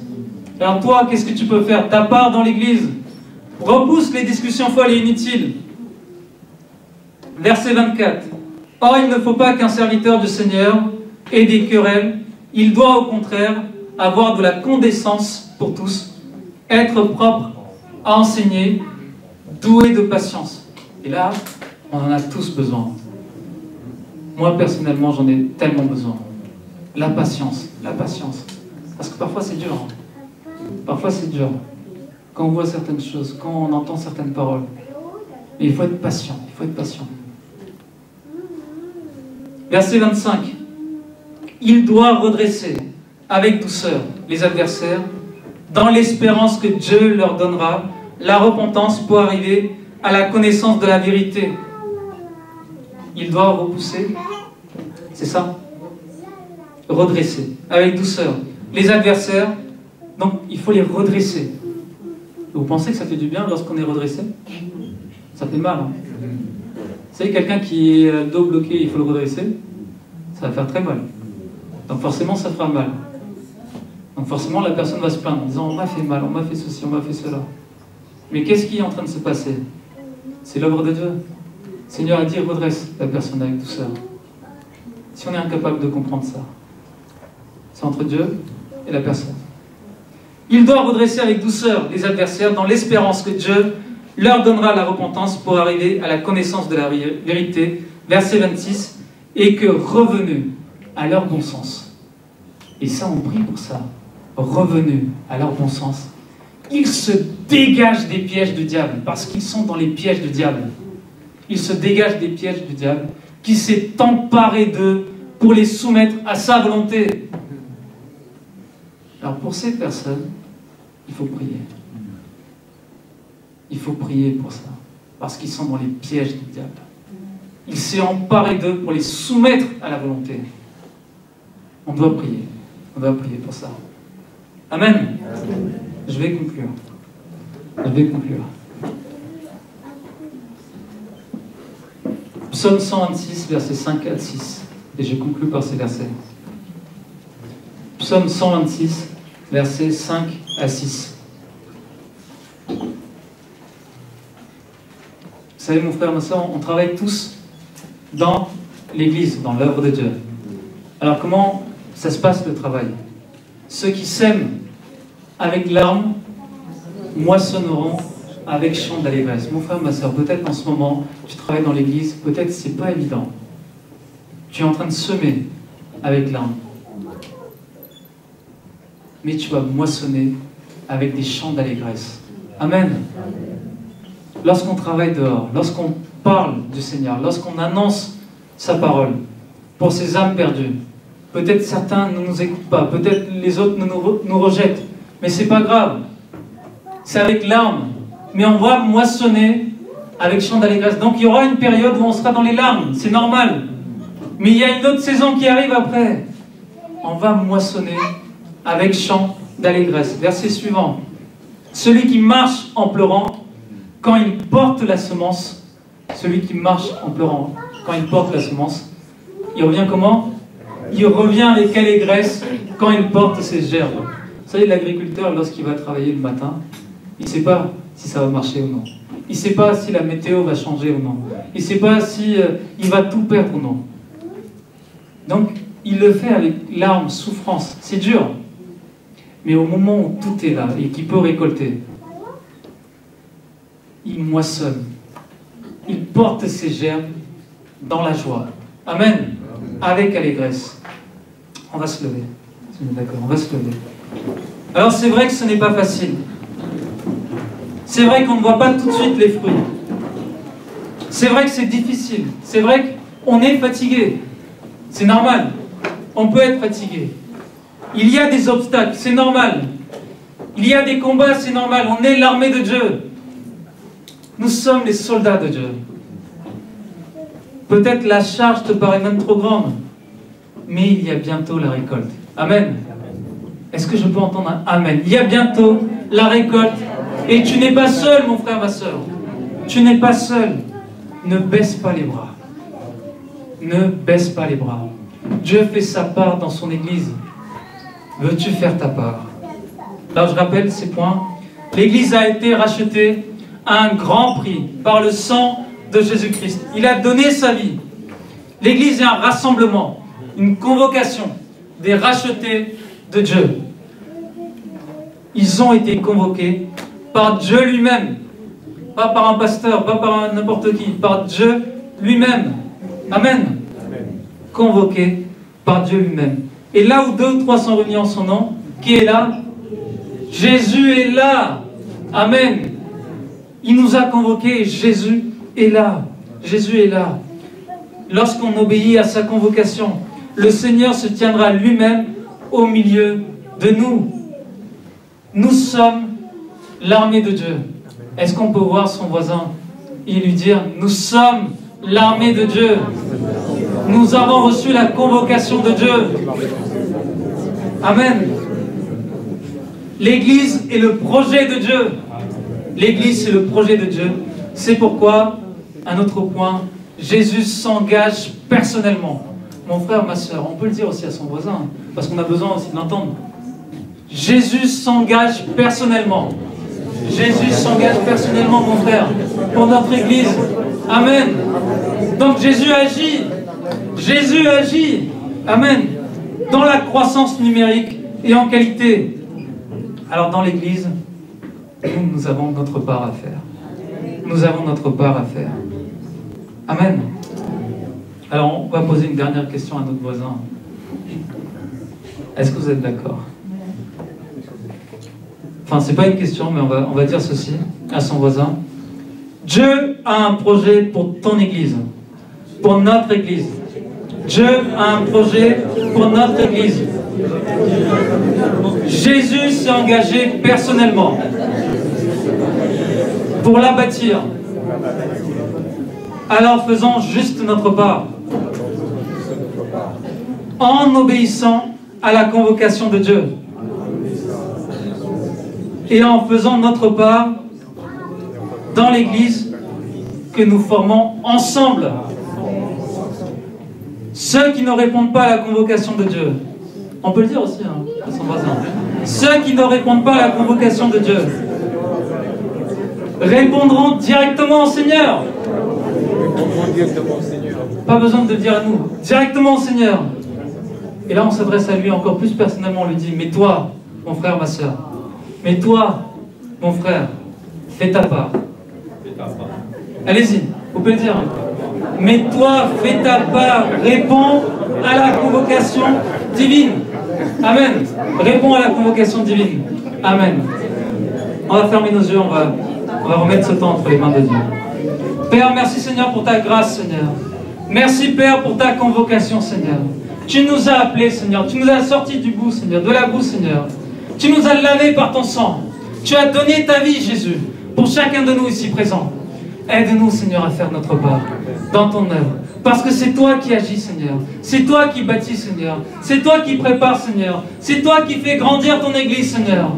Alors toi, qu'est-ce que tu peux faire? Ta part dans l'église. Repousse les discussions folles et inutiles. Verset 24. Or, il ne faut pas qu'un serviteur du Seigneur ait des querelles. Il doit au contraire avoir de la condescence pour tous, être propre à enseigner, doué de patience. Et là, on en a tous besoin. Moi, personnellement, j'en ai tellement besoin. La patience, la patience. Parce que parfois, c'est dur. Parfois, c'est dur. Quand on voit certaines choses, quand on entend certaines paroles. Mais il faut être patient, il faut être patient. Verset 25. Il doit redresser avec douceur les adversaires, dans l'espérance que Dieu leur donnera la repentance pour arriver à la connaissance de la vérité. Il doit repousser, c'est ça? Redresser, avec douceur. Les adversaires, donc il faut les redresser. Vous pensez que ça fait du bien lorsqu'on est redressé? Ça fait mal. Hein? Vous savez, quelqu'un qui est le dos bloqué, il faut le redresser, ça va faire très mal. Donc forcément, ça fera mal. Donc forcément, la personne va se plaindre en disant « on m'a fait mal, on m'a fait ceci, on m'a fait cela ». Mais qu'est-ce qui est en train de se passer? C'est l'œuvre de Dieu. Le Seigneur a dit « redresse la personne avec douceur ». Si on est incapable de comprendre ça, c'est entre Dieu et la personne. Il doit redresser avec douceur les adversaires dans l'espérance que Dieu leur donnera la repentance pour arriver à la connaissance de la vérité. Verset 26, et que revenus à leur bon sens. Et ça, on prie pour ça. Revenus à leur bon sens. Ils se dégagent des pièges du diable, parce qu'ils sont dans les pièges du diable. Ils se dégagent des pièges du diable, qui s'est emparé d'eux pour les soumettre à sa volonté. Alors pour ces personnes, il faut prier. Il faut prier pour ça, parce qu'ils sont dans les pièges du diable. Il s'est emparé d'eux pour les soumettre à la volonté. On doit prier. On doit prier pour ça. Amen. Je vais conclure. Psaume 126, versets 5 à 6. Et je conclue par ces versets. Psaume 126, versets 5 à 6. Vous savez, mon frère, ma soeur, on travaille tous dans l'Église, dans l'œuvre de Dieu. Alors comment ça se passe le travail? Ceux qui sèment avec larmes moissonneront avec chant d'allégresse. Mon frère, ma soeur, peut-être en ce moment, tu travailles dans l'Église, peut-être c'est pas évident. Tu es en train de semer avec larmes. Mais tu vas moissonner avec des chants d'allégresse. Amen. Lorsqu'on travaille dehors, lorsqu'on parle du Seigneur, lorsqu'on annonce sa parole pour ces âmes perdues, peut-être certains ne nous écoutent pas, peut-être les autres nous rejettent, mais c'est pas grave. C'est avec larmes, mais on va moissonner avec chant d'allégresse. Donc il y aura une période où on sera dans les larmes, c'est normal. Mais il y a une autre saison qui arrive après. On va moissonner avec chant d'allégresse. Verset suivant. Celui qui marche en pleurant, quand il porte la semence, celui qui marche en pleurant, quand il porte la semence, il revient comment? Il revient avec allégresse quand il porte ses gerbes. Vous savez, l'agriculteur, lorsqu'il va travailler le matin, il ne sait pas si ça va marcher ou non. Il ne sait pas si la météo va changer ou non. Il ne sait pas si il va tout perdre ou non. Donc, il le fait avec larmes, souffrance. C'est dur. Mais au moment où tout est là et qu'il peut récolter, il moissonne. Il porte ses gerbes dans la joie. Amen. Avec allégresse. On va se lever. D'accord, on va se lever. Alors c'est vrai que ce n'est pas facile. C'est vrai qu'on ne voit pas tout de suite les fruits. C'est vrai que c'est difficile. C'est vrai qu'on est fatigué. C'est normal. On peut être fatigué. Il y a des obstacles, c'est normal. Il y a des combats, c'est normal. On est l'armée de Dieu. Nous sommes les soldats de Dieu. Peut-être la charge te paraît même trop grande, mais il y a bientôt la récolte. Amen. Est-ce que je peux entendre un Amen? Il y a bientôt la récolte. Et tu n'es pas seul, mon frère, ma soeur. Tu n'es pas seul. Ne baisse pas les bras. Ne baisse pas les bras. Dieu fait sa part dans son Église. Veux-tu faire ta part? Alors je rappelle ces points. L'Église a été rachetée à un grand prix par le sang de Jésus-Christ. Il a donné sa vie. L'Église est un rassemblement, une convocation des rachetés de Dieu. Ils ont été convoqués par Dieu lui-même. Pas par un pasteur, pas par n'importe qui, par Dieu lui-même. Amen. Convoqués par Dieu lui-même. Et là où 2 ou 3 sont réunis en son nom, qui est là? Jésus est là. Amen. Il nous a convoqués et Jésus est là. Jésus est là. Lorsqu'on obéit à sa convocation, le Seigneur se tiendra lui-même au milieu de nous. Nous sommes l'armée de Dieu. Est-ce qu'on peut voir son voisin et lui dire, nous sommes l'armée de Dieu. Nous avons reçu la convocation de Dieu. Amen. L'Église est le projet de Dieu. L'Église, c'est le projet de Dieu. C'est pourquoi, un autre point, Jésus s'engage personnellement. Mon frère, ma soeur, on peut le dire aussi à son voisin, parce qu'on a besoin aussi de l'entendre. Jésus s'engage personnellement. Jésus s'engage personnellement, mon frère, pour notre Église. Amen. Donc Jésus agit. Jésus agit. Amen. Dans la croissance numérique et en qualité. Alors dans l'Église, nous avons notre part à faire. Nous avons notre part à faire. Amen. Alors on va poser une dernière question à notre voisin. Est-ce que vous êtes d'accord? Enfin, c'est pas une question, mais on va dire ceci à son voisin. Dieu a un projet pour ton Église, pour notre Église. Dieu a un projet pour notre Église. Jésus s'est engagé personnellement pour la bâtir. Alors faisons juste notre part, en obéissant à la convocation de Dieu et en faisant notre part dans l'Église que nous formons ensemble. Ceux qui ne répondent pas à la convocation de Dieu, on peut le dire aussi à son voisin, ceux qui ne répondent pas à la convocation de Dieu répondront directement au Seigneur. Pas besoin de le dire à nous, directement au Seigneur. Et là on s'adresse à lui encore plus personnellement, on lui dit, mais toi, mon frère, ma soeur, mais toi, mon frère, fais ta part. Allez-y, vous pouvez le dire. Mais toi, fais ta part, réponds à la convocation divine. Amen. Réponds à la convocation divine. Amen. On va fermer nos yeux, on va remettre ce temps entre les mains de Dieu. Père, merci Seigneur pour ta grâce, Seigneur. Merci Père pour ta convocation, Seigneur. Tu nous as appelés, Seigneur. Tu nous as sortis du bout, Seigneur, de la boue, Seigneur. Tu nous as lavés par ton sang. Tu as donné ta vie, Jésus, pour chacun de nous ici présents. Aide-nous, Seigneur, à faire notre part dans ton œuvre. Parce que c'est toi qui agis, Seigneur. C'est toi qui bâtis, Seigneur. C'est toi qui prépares, Seigneur. C'est toi qui fais grandir ton Église, Seigneur.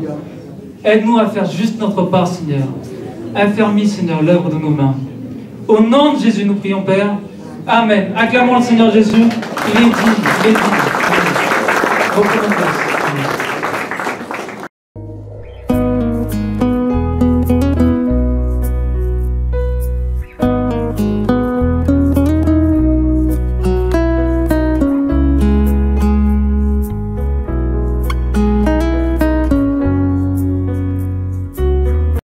Aide-nous à faire juste notre part, Seigneur. Affermis, Seigneur, l'œuvre de nos mains. Au nom de Jésus, nous prions, Père. Amen. Acclamons le Seigneur Jésus. Il est digne. Il est digne. Amen.